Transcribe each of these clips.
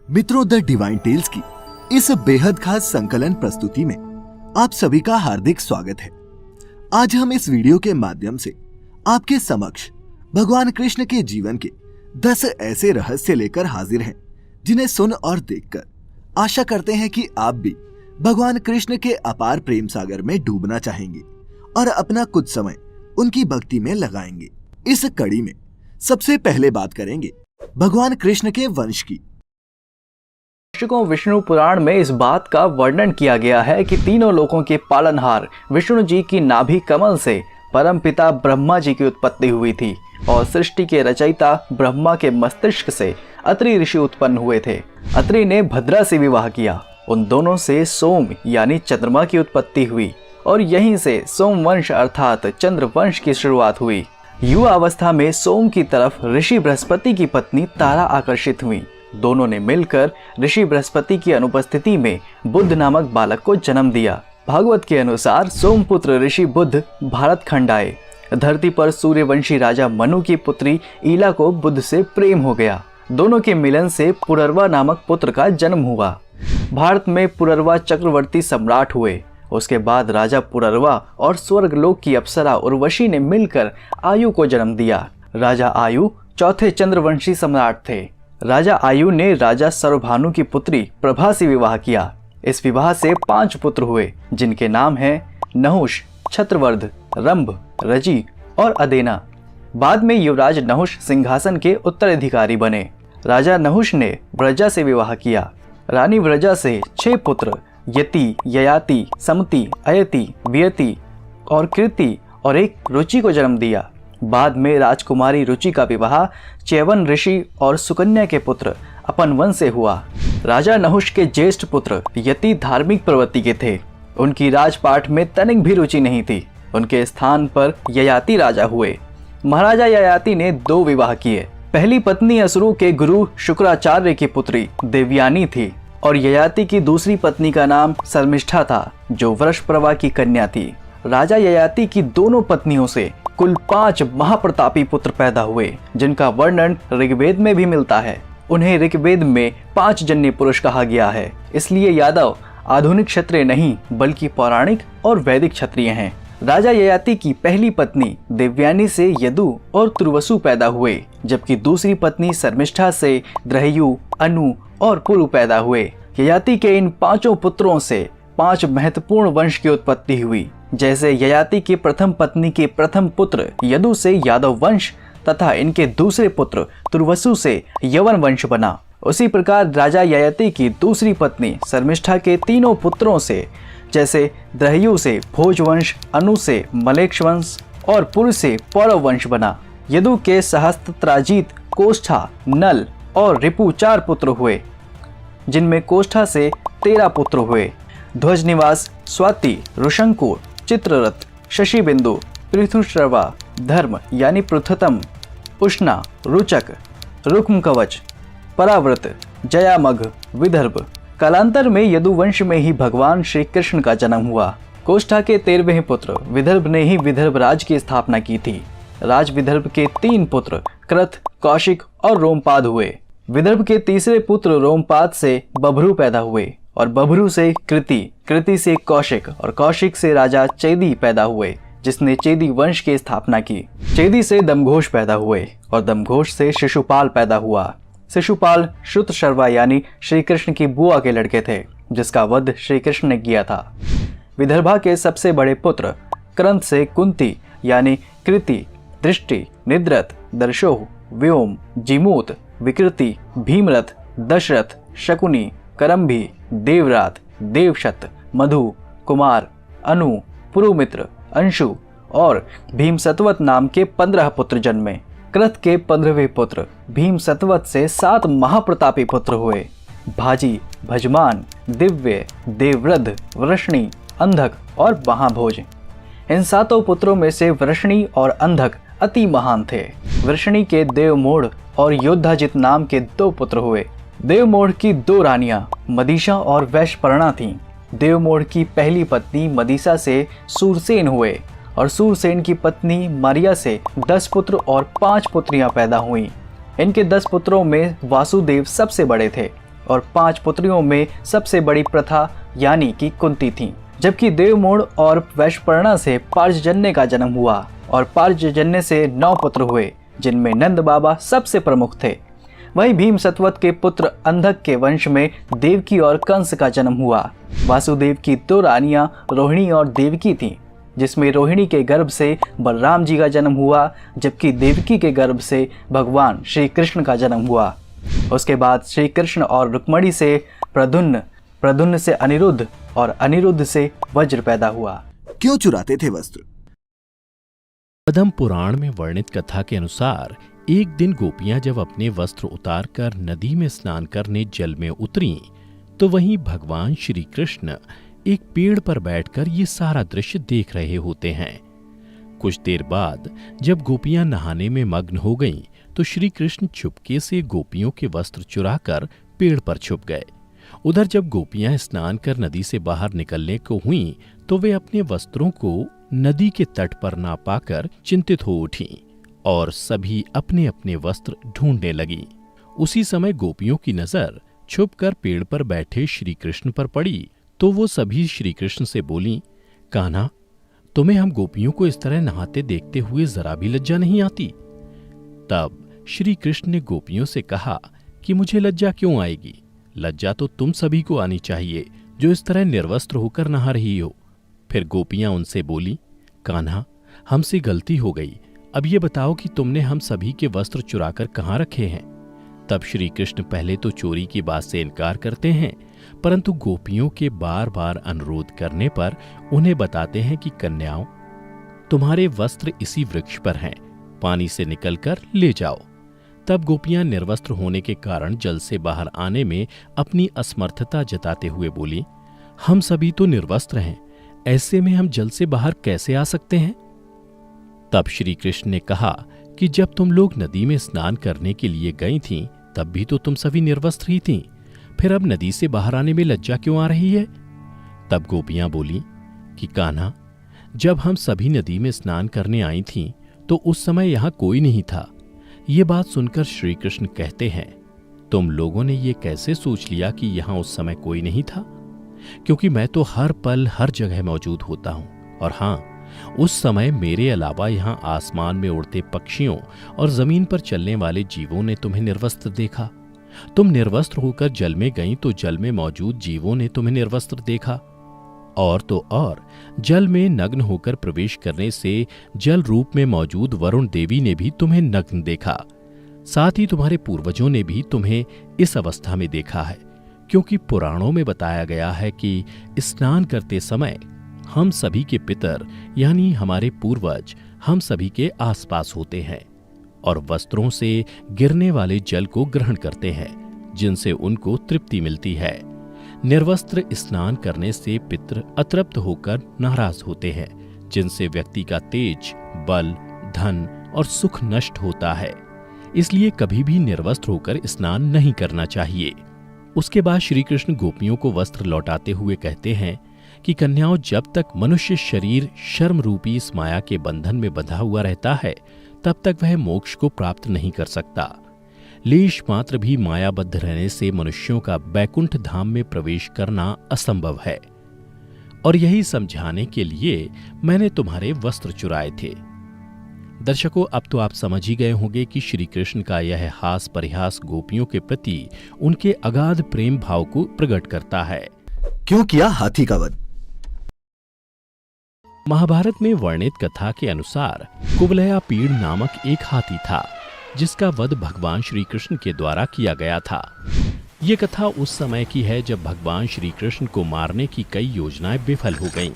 मित्रों, the divine tales की इस बेहद खास संकलन प्रस्तुति में आप सभी का हार्दिक स्वागत है। आज हम इस वीडियो के माध्यम से आपके समक्ष भगवान कृष्ण के जीवन के 10 ऐसे रहस्य लेकर हाजिर हैं, जिन्हें सुन और देखकर आशा करते हैं कि आप भी भगवान कृष्ण के अपार प्रेम सागर में डूबना चाहेंगे और अपना कुछ समय उनकी भक्ति में लगाएंगे। इस कड़ी में सबसे पहले बात करेंगे भगवान कृष्ण के वंश की। विष्णु पुराण में इस बात का वर्णन किया गया है कि तीनों लोकों के पालनहार विष्णु जी की नाभि कमल से परम पिता ब्रह्मा जी की उत्पत्ति हुई थी और सृष्टि के रचयिता ब्रह्मा के मस्तिष्क से अत्रि ऋषि उत्पन्न हुए थे। अत्रि ने भद्रा से विवाह किया। उन दोनों से सोम यानी चंद्रमा की उत्पत्ति हुई और यहीं से सोमवंश अर्थात चंद्रवंश की शुरुआत हुई। युवा अवस्था में सोम की तरफ ऋषि बृहस्पति की पत्नी तारा आकर्षित हुई। दोनों ने मिलकर ऋषि बृहस्पति की अनुपस्थिति में बुद्ध नामक बालक को जन्म दिया। भागवत के अनुसार सोमपुत्र ऋषि बुद्ध भारत खंड आए। धरती पर सूर्यवंशी राजा मनु की पुत्री ईला को बुद्ध से प्रेम हो गया। दोनों के मिलन से पुररवा नामक पुत्र का जन्म हुआ। भारत में पुररवा चक्रवर्ती सम्राट हुए। उसके बाद राजा पुररवा और स्वर्गलोक की अप्सरा उर्वशी ने मिलकर आयु को जन्म दिया। राजा आयु चौथे चंद्रवंशी सम्राट थे। राजा आयु ने राजा सर्वभानु की पुत्री प्रभा से विवाह किया। इस विवाह से 5 पुत्र हुए, जिनके नाम हैं नहुष, छत्रवर्ध, रंभ, रजी और अदेना। बाद में युवराज नहुष सिंहासन के उत्तराधिकारी बने। राजा नहुष ने व्रजा से विवाह किया। रानी व्रजा से 6 पुत्र यति, ययाति, समति, अयति, वियति और कृति और एक रुचि को जन्म दिया। बाद में राजकुमारी रुचि का विवाह चैवन ऋषि और सुकन्या के पुत्र अपन वंश से हुआ। राजा नहुष के ज्येष्ठ पुत्र यति धार्मिक प्रवृत्ति के थे। उनकी राजपाट में तनिक भी रुचि नहीं थी। उनके स्थान पर ययाति राजा हुए। महाराजा ययाति ने 2 विवाह किए। पहली पत्नी असुरों के गुरु शुक्राचार्य की पुत्री देवयानी थी और ययाति की दूसरी पत्नी का नाम शर्मिष्ठा था, जो वृषप्रवा की कन्या थी। राजा ययाति की दोनों पत्नियों से कुल 5 महाप्रतापी पुत्र पैदा हुए, जिनका वर्णन ऋग्वेद में भी मिलता है। उन्हें ऋग्वेद में 5 जन्य पुरुष कहा गया है। इसलिए यादव आधुनिक क्षत्रिय नहीं बल्कि पौराणिक और वैदिक क्षत्रिय हैं। राजा ययाति की पहली पत्नी देवयानी से यदु और तुर्वसु पैदा हुए, जबकि दूसरी पत्नी शर्मिष्ठा से द्रहयु, अनु और पुरु पैदा हुए। ययाति के इन 5 पुत्रों से 5 महत्वपूर्ण वंश की उत्पत्ति हुई। जैसे ययाति की प्रथम पत्नी के प्रथम पुत्र यदु से यादव वंश तथा इनके दूसरे पुत्र तुर्वसु से यवन वंश बना, उसी प्रकार राजा ययाति की दूसरी पत्नी शर्मिष्ठा के 3 पुत्रों से, जैसे द्रहयु से भोज वंश, अनु से मलेक्ष वंश और पुरु से पौरव वंश बना। यदु के सहस्त्राजित, कोष्ठा, नल और रिपु 4 पुत्र हुए, जिनमें कोष्ठा से 13 पुत्र हुए। ध्वज निवास, स्वाति, ऋषंकुर, चित्ररथ, शशिबिंदु, पृथुश्रवा, धर्म यानी पृथुतम, उष्णा, रुचक, रुक्म कवच, पराव्रत, जयामघ, विदर्भ। कालांतर में यदुवंश में ही भगवान श्री कृष्ण का जन्म हुआ। कोष्ठा के 13वें पुत्र विदर्भ ने ही विदर्भ राज की स्थापना की थी। राज विदर्भ के 3 पुत्र कृत, कौशिक और रोमपाद हुए। विदर्भ के तीसरे पुत्र रोमपाद से बभ्रू पैदा हुए और बभ्रू से कृति, कृति से कौशिक और कौशिक से राजा चेदी पैदा हुए, जिसने चेदी वंश की स्थापना की। चेदी से दमघोष पैदा हुए और दमघोष से शिशुपाल पैदा हुआ। शिशुपाल श्रुतशर्वा यानी श्री कृष्ण की बुआ के लड़के थे, जिसका वध श्री कृष्ण ने किया था। विदर्भा के सबसे बड़े पुत्र क्रंत से कुंती यानी कृति, दृष्टि, निद्रत, दर्शोह, व्योम, जिमूत, विकृति, भीमरथ, दशरथ, शकुनी, करम्भी, देवरात, देवशत, मधु, कुमार, अनु, पुरुमित्र, अंशु और भीमसतवत नाम के 15 पुत्र जन्मे। कृत के 15वें पुत्र भीमसतवत से 7 महाप्रतापी पुत्र हुए। भाजी, भजमान, दिव्य, देववृद्ध, वृष्णि, अंधक और महाभोज। इन 7 पुत्रों में से वृष्णि और अंधक अति महान थे। वृष्णि के देवमोढ़ और योद्धाजित नाम के 2 पुत्र हुए। देवमोढ़ की 2 रानियां मदीशा और वैशपर्णा थीं। देवमोढ़ की पहली पत्नी मदीसा से सूरसेन हुए और सूरसेन की पत्नी मारिया से 10 पुत्र और 5 पुत्रियां पैदा हुईं। इनके 10 पुत्रों में वासुदेव सबसे बड़े थे। और 5 पुत्रियों में सबसे बड़ी प्रथा यानी कि कुंती थी। जबकि देवमूढ़ और वैशपर्णा से पार्जन्य का जन्म हुआ और पार्जन्य से 9 पुत्र हुए, जिनमें नंद बाबा सबसे प्रमुख थे। वहीं भीम सतवत के पुत्र अंधक के वंश में देवकी और कंस का जन्म हुआ। वासुदेव की 2 रानियां रोहिणी और देवकी थीं, जिसमें रोहिणी के गर्भ से बलराम जी का जन्म हुआ, जबकि देवकी के गर्भ से भगवान श्री कृष्ण का जन्म हुआ। उसके बाद श्री कृष्ण और रुक्मणी से प्रद्युम्न, प्रद्युम्न से अनिरुद्ध और अनिरुद्ध से वज्र पैदा हुआ। क्यों चुराते थे वस्त्र? पद्म पुराण में वर्णित कथा के अनुसार एक दिन गोपियां जब अपने वस्त्र उतारकर नदी में स्नान करने जल में उतरीं, तो वहीं भगवान श्री कृष्ण एक पेड़ पर बैठकर ये सारा दृश्य देख रहे होते हैं। कुछ देर बाद जब गोपियां नहाने में मग्न हो गईं, तो श्री कृष्ण चुपके से गोपियों के वस्त्र चुराकर पेड़ पर छुप गए। उधर जब गोपियां स्नान कर नदी से बाहर निकलने को हुईं, तो वे अपने वस्त्रों को नदी के तट पर ना पाकर चिंतित हो उठीं और सभी अपने अपने वस्त्र ढूंढने लगीं। उसी समय गोपियों की नजर छुपकर पेड़ पर बैठे श्री कृष्ण पर पड़ी, तो वो सभी श्री कृष्ण से बोलीं, कान्हा, तुम्हें हम गोपियों को इस तरह नहाते देखते हुए जरा भी लज्जा नहीं आती? तब श्री कृष्ण ने गोपियों से कहा कि मुझे लज्जा क्यों आएगी? लज्जा तो तुम सभी को आनी चाहिए जो इस तरह निर्वस्त्र होकर नहा रही हो। फिर गोपियां उनसे बोली, कान्हा, हमसे गलती हो गई, अब ये बताओ कि तुमने हम सभी के वस्त्र चुराकर कहाँ रखे हैं? तब श्री कृष्ण पहले तो चोरी की बात से इनकार करते हैं, परंतु गोपियों के बार बार अनुरोध करने पर उन्हें बताते हैं कि कन्याओं, तुम्हारे वस्त्र इसी वृक्ष पर हैं, पानी से निकलकर ले जाओ। तब गोपियां निर्वस्त्र होने के कारण जल से बाहर आने में अपनी असमर्थता जताते हुए बोली, हम सभी तो निर्वस्त्र हैं, ऐसे में हम जल से बाहर कैसे आ सकते हैं? तब श्री कृष्ण ने कहा कि जब तुम लोग नदी में स्नान करने के लिए गई थीं, तब भी तो तुम सभी निर्वस्त्र ही थीं, फिर अब नदी से बाहर आने में लज्जा क्यों आ रही है? तब गोपियां बोली कि कान्हा, जब हम सभी नदी में स्नान करने आई थीं, तो उस समय यहां कोई नहीं था। ये बात सुनकर श्री कृष्ण कहते हैं, तुम लोगों ने ये कैसे सोच लिया कि यहां उस समय कोई नहीं था? क्योंकि मैं तो हर पल हर जगह मौजूद होता हूं, और हां, उस समय मेरे अलावा यहां आसमान में उड़ते पक्षियों और जमीन पर चलने वाले जीवों ने तुम्हें निर्वस्त्र देखा। तुम निर्वस्त्र होकर जल में गईं तो जल में मौजूद जीवों ने तुम्हें निर्वस्त्र देखा, और तो और जल में नग्न होकर प्रवेश करने से जल रूप में मौजूद वरुण देवी ने भी तुम्हें नग्न देखा। साथ ही तुम्हारे पूर्वजों ने भी तुम्हें इस अवस्था में देखा है, क्योंकि पुराणों में बताया गया है कि स्नान करते समय हम सभी के पितर यानी हमारे पूर्वज हम सभी के आसपास होते हैं और वस्त्रों से गिरने वाले जल को ग्रहण करते हैं, जिनसे उनको तृप्ति मिलती है। निर्वस्त्र स्नान करने से पितर अतृप्त होकर नाराज होते हैं, जिनसे व्यक्ति का तेज, बल, धन और सुख नष्ट होता है। इसलिए कभी भी निर्वस्त्र होकर स्नान नहीं करना चाहिए। उसके बाद श्री कृष्ण गोपियों को वस्त्र लौटाते हुए कहते हैं कि कन्याओं, जब तक मनुष्य शरीर शर्म रूपी इस माया के बंधन में बंधा हुआ रहता है, तब तक वह मोक्ष को प्राप्त नहीं कर सकता। लेश मात्र भी मायाबद्ध रहने से मनुष्यों का बैकुंठ धाम में प्रवेश करना असंभव है, और यही समझाने के लिए मैंने तुम्हारे वस्त्र चुराए थे। दर्शकों, अब तो आप समझ ही गए होंगे कि श्री कृष्ण का यह हास परिहास गोपियों के प्रति उनके अगाध प्रेम भाव को प्रकट करता है। क्यों किया हाथी का वध? महाभारत में वर्णित कथा के अनुसार कुवलयापीड़ नामक एक हाथी था, जिसका वध भगवान श्री कृष्ण के द्वारा किया गया था। ये कथा उस समय की है जब भगवान श्री कृष्ण को मारने की कई योजनाएं विफल हो गईं।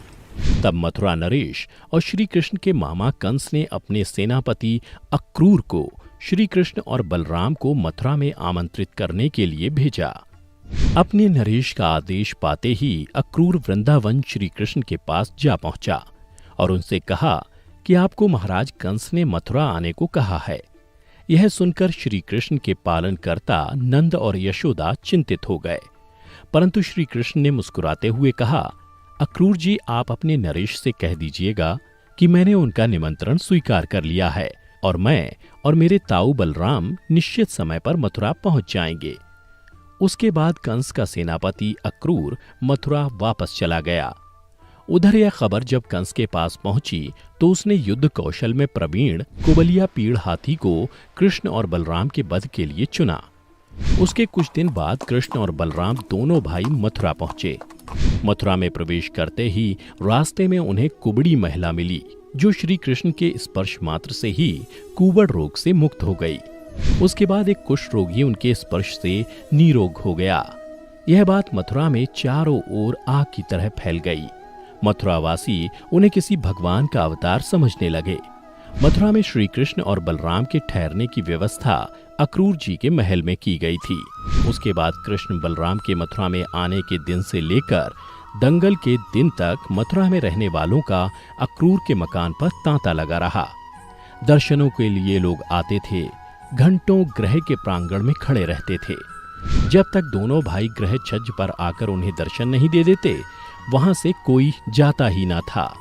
तब मथुरा नरेश और श्री कृष्ण के मामा कंस ने अपने सेनापति अक्रूर को श्री कृष्ण और बलराम को मथुरा में आमंत्रित करने के लिए भेजा। अपने नरेश का आदेश पाते ही अक्रूर वृंदावन श्री कृष्ण के पास जा पहुंचा और उनसे कहा कि आपको महाराज कंस ने मथुरा आने को कहा है। यह सुनकर श्री कृष्ण के पालनकर्ता नंद और यशोदा चिंतित हो गए, परंतु श्री कृष्ण ने मुस्कुराते हुए कहा, अक्रूर जी, आप अपने नरेश से कह दीजिएगा कि मैंने उनका निमंत्रण स्वीकार कर लिया है और मैं और मेरे ताऊ बलराम निश्चित समय पर मथुरा पहुंच जाएंगे। उसके बाद कंस का सेनापति अक्रूर मथुरा वापस चला गया। उधर यह खबर जब कंस के पास पहुंची तो उसने युद्ध कौशल में प्रवीण कुबलिया पीड़ हाथी को कृष्ण और बलराम के वध के लिए चुना। उसके कुछ दिन बाद कृष्ण और बलराम दोनों भाई मथुरा पहुंचे। मथुरा में प्रवेश करते ही रास्ते में उन्हें कुबड़ी महिला मिली, जो श्री कृष्ण के स्पर्श मात्र से ही कुबड़ रोग से मुक्त हो गई। उसके बाद एक कुष्ठ रोगी उनके स्पर्श से निरोग हो गया। यह बात मथुरा में चारों ओर आग की तरह फैल गई। मथुरावासी उन्हें किसी भगवान का अवतार समझने लगे। मथुरा में श्री कृष्ण और बलराम के ठहरने की व्यवस्था अक्रूर जी के महल में की गई थी। उसके बाद कृष्ण बलराम के मथुरा में आने के दिन से लेकर दंगल के दिन तक मथुरा में रहने वालों का अक्रूर के मकान पर तांता लगा रहा। दर्शनों के लिए लोग आते थे, घंटों गृह के प्रांगण में खड़े रहते थे। जब तक दोनों भाई गृह छज्ज पर आकर उन्हें दर्शन नहीं दे देते, वहां से कोई जाता ही ना था।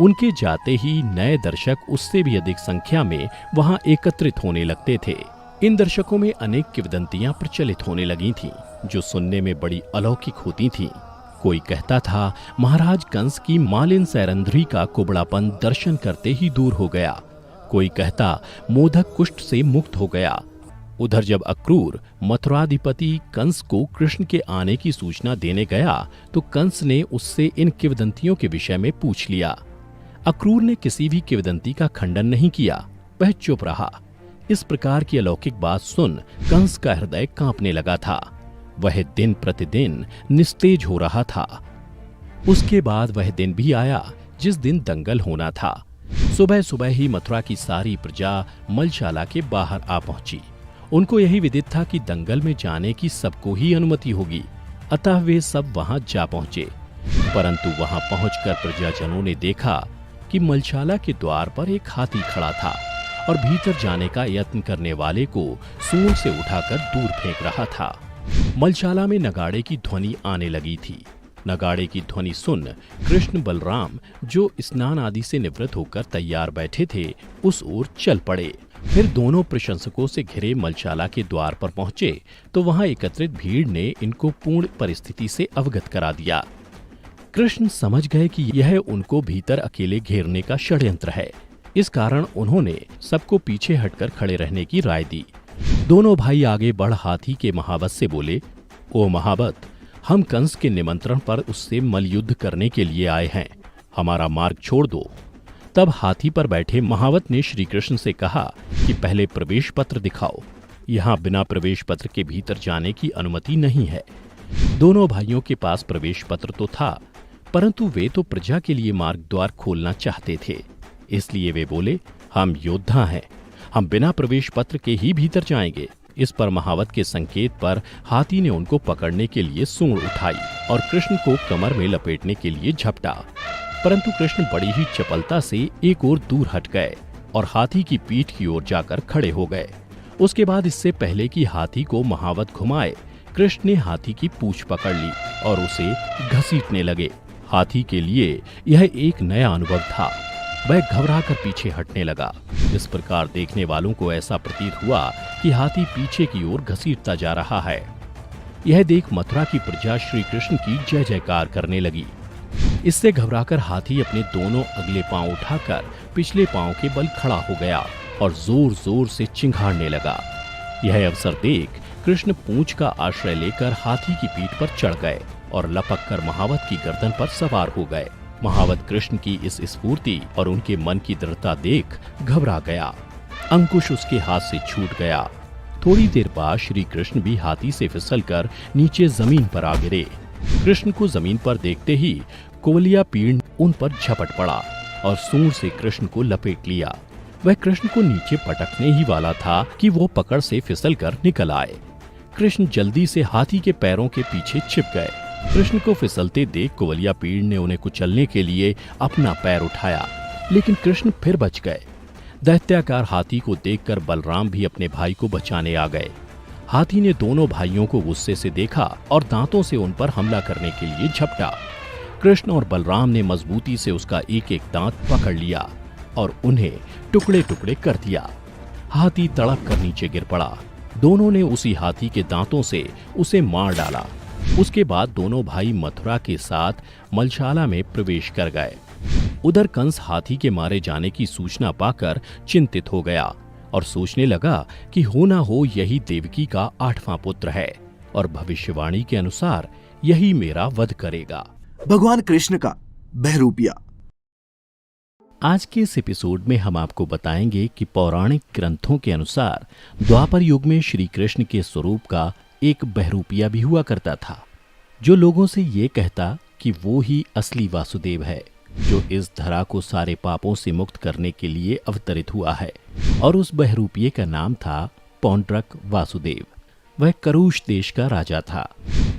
उनके जाते ही नए दर्शक उससे भी अधिक संख्या में वहां एकत्रित होने लगते थे। इन दर्शकों में अनेक किंवदंतियां प्रचलित होने लगी थीं, जो सुनने में बड़ी अलौकिक होती थीं। कोई कहता था महाराज कंस की मालिन सैरंध्री का कुबड़ापन दर्शन करते ही दूर हो गया। कोई कहता मोदक कुष्ठ से मुक्त हो गया। उधर जब अक्रूर मथुराधिपति कंस को कृष्ण के आने की सूचना देने गया तो कंस ने उससे इन किंवदंतियों के विषय में पूछ लिया। अक्रूर ने किसी भी किंवदंती का खंडन नहीं किया, वह चुप रहा। इस प्रकार की अलौकिक बात सुन कंस का हृदय कांपने लगा था। वह दिन प्रतिदिन निस्तेज हो रहा था। उसके बाद वह दिन भी आया जिस दिन दंगल होना था। सुबह सुबह ही मथुरा की सारी प्रजा मलशाला के बाहर आ पहुंची। उनको यही विदित था कि दंगल में जाने की सबको ही अनुमति होगी, अतः वे सब वहां जा पहुंचे। परंतु वहां पहुंचकर प्रजाजनों ने देखा कि मलशाला के द्वार पर एक हाथी खड़ा था और भीतर जाने का यत्न करने वाले को सूंड से उठाकर दूर फेंक रहा था। मलशाला में नगाड़े की ध्वनि आने लगी थी। नगाड़े की ध्वनि सुन कृष्ण बलराम, जो स्नान आदि से निवृत्त होकर तैयार बैठे थे, उस ओर चल पड़े। फिर दोनों प्रशंसकों से घिरे मलशाला के द्वार पर पहुंचे तो वहां एकत्रित भीड़ ने इनको पूर्ण परिस्थिति से अवगत करा दिया। कृष्ण समझ गए कि यह उनको भीतर अकेले घेरने का षड्यंत्र है। इस कारण उन्होंने सबको पीछे हटकर खड़े रहने की राय दी। दोनों भाई आगे बढ़ हाथी के महावत से बोले, ओ महावत, हम कंस के निमंत्रण पर उससे मलयुद्ध करने के लिए आए हैं, हमारा मार्ग छोड़ दो। तब हाथी पर बैठे महावत ने श्री कृष्ण से कहा कि पहले प्रवेश पत्र दिखाओ, यहाँ बिना प्रवेश पत्र के भीतर जाने की अनुमति नहीं है। दोनों भाइयों के पास प्रवेश पत्र तो था, परंतु वे तो प्रजा के लिए मार्ग द्वार खोलना चाहते थे। इसलिए वे बोले, हम योद्धा हैं, हम बिना प्रवेश पत्र के ही भीतर जाएंगे। इस पर महावत के संकेत पर हाथी ने उनको पकड़ने के लिए सूंड उठाई और कृष्ण को कमर में लपेटने के लिए झपटा, परंतु कृष्ण बड़ी ही चपलता से एक ओर दूर हट गए और हाथी की पीठ की ओर जाकर खड़े हो गए। उसके बाद इससे पहले कि हाथी को महावत घुमाए, कृष्ण ने हाथी की पूंछ पकड़ ली और उसे घसीटने लगे। हाथी के लिए यह एक नया अनुभव था। वह घबराकर पीछे हटने लगा। इस प्रकार देखने वालों को ऐसा प्रतीत हुआ कि हाथी पीछे की ओर घसीटता जा रहा है। यह देख मथुरा की प्रजा श्री कृष्ण की जय जयकार करने लगी। इससे घबराकर हाथी अपने दोनों अगले पांव उठाकर पिछले पांव के बल खड़ा हो गया और जोर जोर से चिंघाड़ने लगा। यह अवसर देख कृष्ण पूंछ का आश्रय लेकर हाथी की पीठ पर चढ़ गए और लपक कर महावत की गर्दन पर सवार हो गए। महावत कृष्ण की इस स्फूर्ति और उनके मन की दृढ़ता देख घबरा गया। अंकुश उसके हाथ से छूट गया। थोड़ी देर बाद श्री कृष्ण भी हाथी से फिसलकर नीचे जमीन पर आ गिरे। कृष्ण को जमीन पर देखते ही कुबलिया पीड़ उन पर झपट पड़ा और सूंड से कृष्ण को लपेट लिया। वह कृष्ण को नीचे पटकने ही वाला था कि वो पकड़ से फिसलकर निकल आए। कृष्ण जल्दी से हाथी के पैरों के पीछे छिप गए। कृष्ण को फिसलते देख कुबलिया पीड़ ने उन्हें कुचलने के लिए अपना पैर उठाया, लेकिन कृष्ण फिर बच गए। दैत्याकार हाथी को देखकर बलराम भी अपने भाई को बचाने आ गए। हाथी ने दोनों भाइयों को गुस्से से देखा और दांतों से उन पर हमला करने के लिए झपटा। कृष्ण और बलराम ने मजबूती से उसका एक एक दांत पकड़ लिया और उन्हें टुकड़े टुकड़े कर दिया। हाथी तड़प कर नीचे गिर पड़ा। दोनों ने उसी हाथी के दांतों से उसे मार डाला। उसके बाद दोनों भाई मथुरा के साथ मलशाला में प्रवेश कर गए। उधर कंस हाथी के मारे जाने की सूचना पाकर चिंतित हो गया और सोचने लगा कि हो ना हो यही देवकी का 8वां पुत्र है और भविष्यवाणी के अनुसार यही मेरा वध करेगा। भगवान कृष्ण का बहरूपिया। आज के इस एपिसोड में हम आपको बताएंगे कि पौराणिक ग्रंथों के अनुसार द्वापर युग में श्री कृष्ण के स्वरूप का एक बहरूपिया भी हुआ करता था, जो लोगों से ये कहता कि वो ही असली वासुदेव है, जो इस धरा को सारे पापों से मुक्त करने के लिए अवतरित हुआ है। और उस बहरूपिये का नाम था पौंड्रक वासुदेव। वह करुष देश का राजा था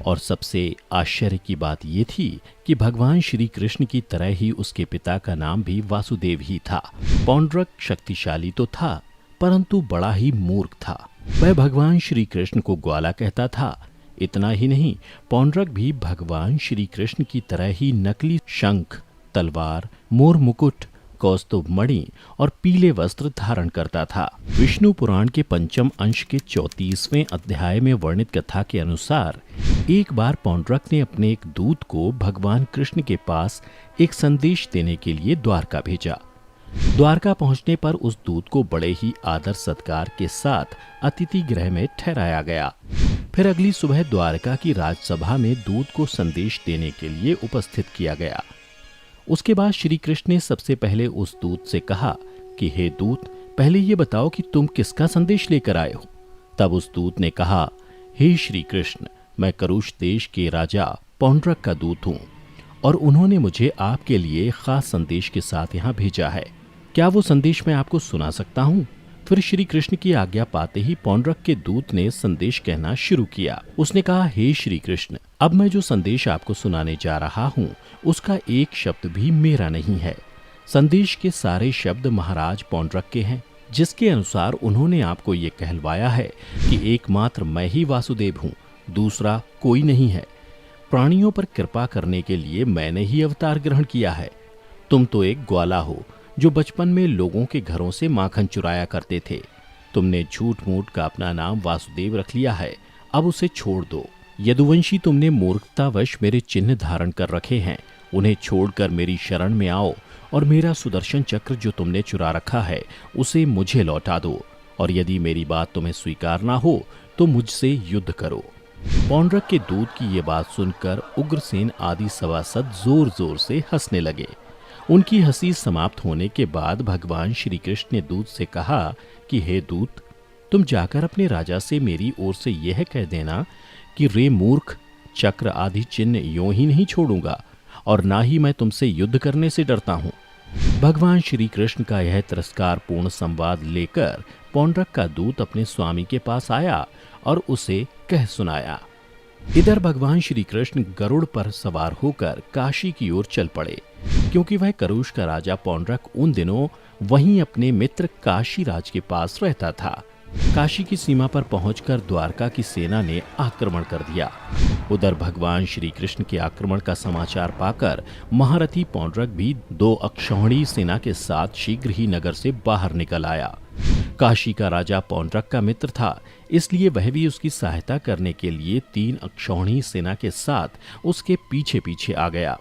और सबसे आश्चर्य की बात यह थी कि भगवान श्री कृष्ण की तरह ही उसके पिता का नाम भी वासुदेव ही था। पौंड्रक शक्तिशाली तो था, परंतु बड़ा ही मूर्ख था। वह भगवान श्री कृष्ण को ग्वाला कहता था। इतना ही नहीं, पौंड्रक भी भगवान श्री कृष्ण की तरह ही नकली शंख, तलवार, मोर मुकुट, कौस्तुभ मणि और पीले वस्त्र धारण करता था। विष्णु पुराण के 5वें अंश के 34वें अध्याय में वर्णित कथा के अनुसार एक बार पौंड्रक ने अपने एक दूत को भगवान कृष्ण के पास एक संदेश देने के लिए द्वारका भेजा। द्वारका पहुंचने पर उस दूत को बड़े ही आदर सत्कार के साथ अतिथि गृह में ठहराया गया। फिर अगली सुबह द्वारका की राजसभा में दूत को संदेश देने के लिए उपस्थित किया गया। उसके बाद श्री कृष्ण ने सबसे पहले उस दूत से कहा कि हे दूत, पहले ये बताओ कि तुम किसका संदेश लेकर आए हो। तब उस दूत ने कहा, हे श्री कृष्ण, मैं करुष देश के राजा पौंड्रक का दूत हूँ और उन्होंने मुझे आपके लिए खास संदेश के साथ यहाँ भेजा है। क्या वो संदेश मैं आपको सुना सकता हूँ? फिर श्री कृष्ण की आज्ञा पाते ही पौंड्रक के दूत ने संदेश कहना शुरू किया। उसने कहा, हे श्री कृष्ण, अब मैं जो संदेश आपको सुनाने जा रहा हूँ उसका एक शब्द भी मेरा नहीं है। संदेश के सारे शब्द महाराज पौंड्रक के हैं, जिसके अनुसार उन्होंने आपको ये कहलवाया है कि एकमात्र मैं ही वासुदेव हूँ, दूसरा कोई नहीं है। प्राणियों पर कृपा करने के लिए मैंने ही अवतार ग्रहण किया है। तुम तो एक ग्वाला हो जो बचपन में लोगों के घरों से माखन चुराया करते थे। तुमने झूठ मूठ का अपना नाम वासुदेव रख लिया है, अब उसे छोड़ दो। यदुवंशी तुमने मूर्खतावश मेरे चिन्ह धारण कर रखे हैं, उन्हें छोड़कर मेरी शरण में आओ और मेरा सुदर्शन चक्र जो तुमने चुरा रखा है उसे मुझे लौटा दो, और यदि मेरी बात तुम्हें स्वीकार ना हो तो मुझसे युद्ध करो। पौंड्रक के दूत की ये बात सुनकर उग्रसेन आदि सभासद जोर जोर से हंसने लगे। उनकी हंसी समाप्त होने के बाद भगवान श्री कृष्ण ने दूत से कहा कि हे दूत, तुम जाकर अपने राजा से मेरी ओर से यह कह देना कि रे मूर्ख, चक्र आदि चिन्ह यों ही नहीं छोड़ूंगा और ना ही मैं तुमसे युद्ध करने से डरता हूँ। भगवान श्री कृष्ण का यह तिरस्कार पूर्ण संवाद लेकर पौंड्रक का दूत अपने स्वामी के पास आया और उसे कह सुनाया। इधर भगवान श्री कृष्ण गरुड़ पर सवार होकर काशी की ओर चल पड़े, क्योंकि वह करुष का राजा पौंड्रक उन दिनों वहीं अपने मित्र काशी राज के पास रहता था। काशी की सीमा पर पहुंचकर द्वारका की सेना ने आक्रमण कर दिया। उधर भगवान श्री कृष्ण के आक्रमण का समाचार पाकर महारथी पौंड्रक भी 2 अक्षौहिणी सेना के साथ शीघ्र ही नगर से बाहर निकल आया। काशी का राजा पौंड्रक का मित्र था, इसलिए वह भी उसकी सहायता करने के लिए 3 अक्षौहिणी सेना के साथ उसके पीछे पीछे आ गया।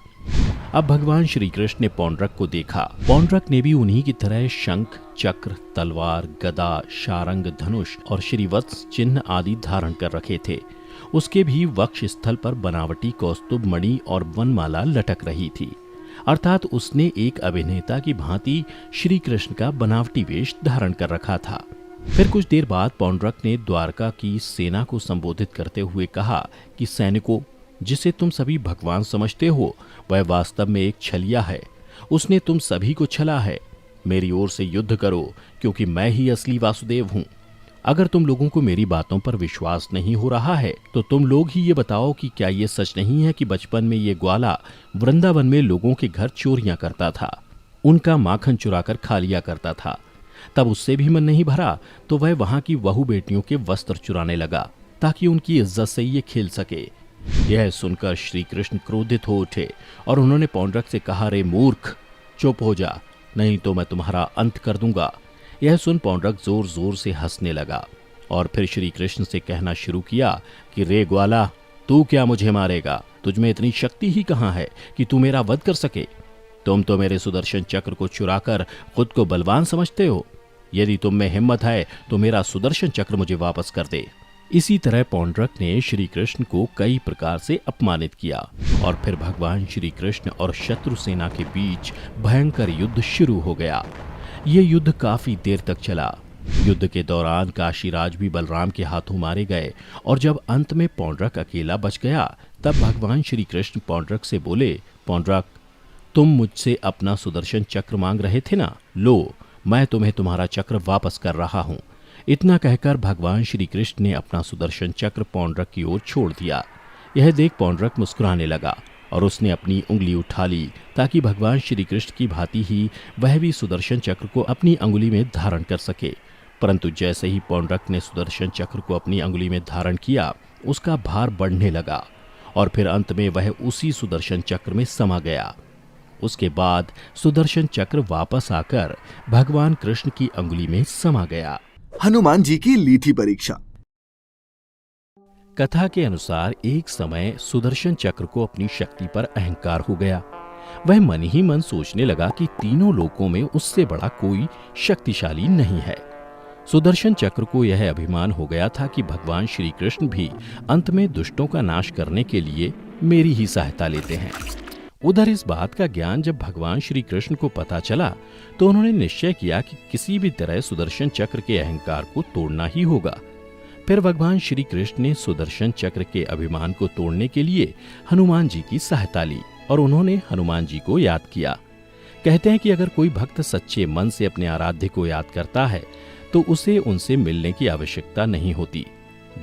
अब भगवान श्री कृष्ण ने पौंड्रक को देखा। पौंड्रक ने भी उन्हीं की तरह शंख, चक्र, तलवार, गदा, शारंग, धनुष और श्रीवत्स चिन्ह आदि धारण कर रखे थे। उसके भी वक्ष स्थल पर बनावटी कौस्तुभ मणि और वनमाला लटक रही थी, अर्थात उसने एक अभिनेता की भांति श्री कृष्ण का बनावटी वेश धारण कर रखा था। फिर कुछ देर बाद पौंड्रक ने द्वारका की सेना को संबोधित करते हुए कहा कि सैनिकों, जिसे तुम सभी भगवान समझते हो वह वास्तव में एक छलिया है। उसने तुम सभी को छला है। मेरी ओर से युद्ध करो, क्योंकि मैं ही असली वासुदेव हूँ। अगर तुम लोगों को मेरी बातों पर विश्वास नहीं हो रहा है तो तुम लोग ही ये बताओ कि क्या ये सच नहीं है कि बचपन में ये ग्वाला वृंदावन में लोगों के घर चोरियां करता था, उनका माखन चुराकर खा लिया करता था। तब उससे भी मन नहीं भरा तो वह वहां की बहू बेटियों के वस्त्र चुराने लगा ताकि उनकी इज्जत से ये खेल सके। यह सुनकर श्री कृष्ण क्रोधित हो उठे और उन्होंने पौंड्रक से कहा, रे मूर्ख, चुप हो जा, नहीं तो मैं तुम्हारा अंत कर दूंगा। यह सुन पौंड्रक जोर जोर से हंसने लगा और फिर श्री कृष्ण से कहना शुरू किया कि रे ग्वाला, तू क्या मुझे मारेगा? तुझ में इतनी शक्ति ही कहाँ है कि तू मेरा वध कर सके? तुम तो मेरे सुदर्शन चक्र को चुराकर खुद को बलवान समझते हो। यदि तुम में हिम्मत है तो मेरा सुदर्शन चक्र मुझे वापस कर दे। इसी तरह पौंड्रक ने श्री कृष्ण को कई प्रकार से अपमानित किया और फिर भगवान श्री कृष्ण और शत्रु सेना के बीच भयंकर युद्ध शुरू हो गया। ये युद्ध काफी देर तक चला। युद्ध के दौरान काशीराज भी बलराम के हाथों मारे गए और जब अंत में पौंड्रक अकेला बच गया तब भगवान श्री कृष्ण पौंड्रक से बोले, पौंड्रक, तुम मुझसे अपना सुदर्शन चक्र मांग रहे थे ना, लो मैं तुम्हें तुम्हारा चक्र वापस कर रहा हूं। इतना कहकर भगवान श्री कृष्ण ने अपना सुदर्शन चक्र पौंड्रक की ओर छोड़ दिया। यह देख पौंड्रक मुस्कुराने लगा और उसने अपनी उंगली उठा ली ताकि भगवान श्री कृष्ण की भांति ही वह भी सुदर्शन चक्र को अपनी अंगुली में धारण कर सके। परंतु जैसे ही पौंड्रक ने सुदर्शन चक्र को अपनी अंगुली में धारण किया, उसका भार बढ़ने लगा और फिर अंत में वह उसी सुदर्शन चक्र में समा गया। उसके बाद सुदर्शन चक्र वापस आकर भगवान कृष्ण की अंगुली में समा गया। हनुमान जी की ली थी परीक्षा। कथा के अनुसार एक समय सुदर्शन चक्र को अपनी शक्ति पर अहंकार हो गया। वह मन ही मन सोचने लगा कि तीनों लोकों में उससे बड़ा कोई शक्तिशाली नहीं है। सुदर्शन चक्र को यह अभिमान हो गया था कि भगवान श्री कृष्ण भी अंत में दुष्टों का नाश करने के लिए मेरी ही सहायता लेते हैं। उधर इस बात का ज्ञान जब भगवान श्री कृष्ण को पता चला तो उन्होंने निश्चय किया कि किसी भी तरह सुदर्शन चक्र के अहंकार को तोड़ना ही होगा। फिर भगवान श्री कृष्ण ने सुदर्शन चक्र के अभिमान को तोड़ने के लिए हनुमान जी की सहायता ली और उन्होंने हनुमान जी को याद किया। कहते हैं कि अगर कोई भक्त सच्चे मन से अपने आराध्य को याद करता है तो उसे उनसे मिलने की आवश्यकता नहीं होती।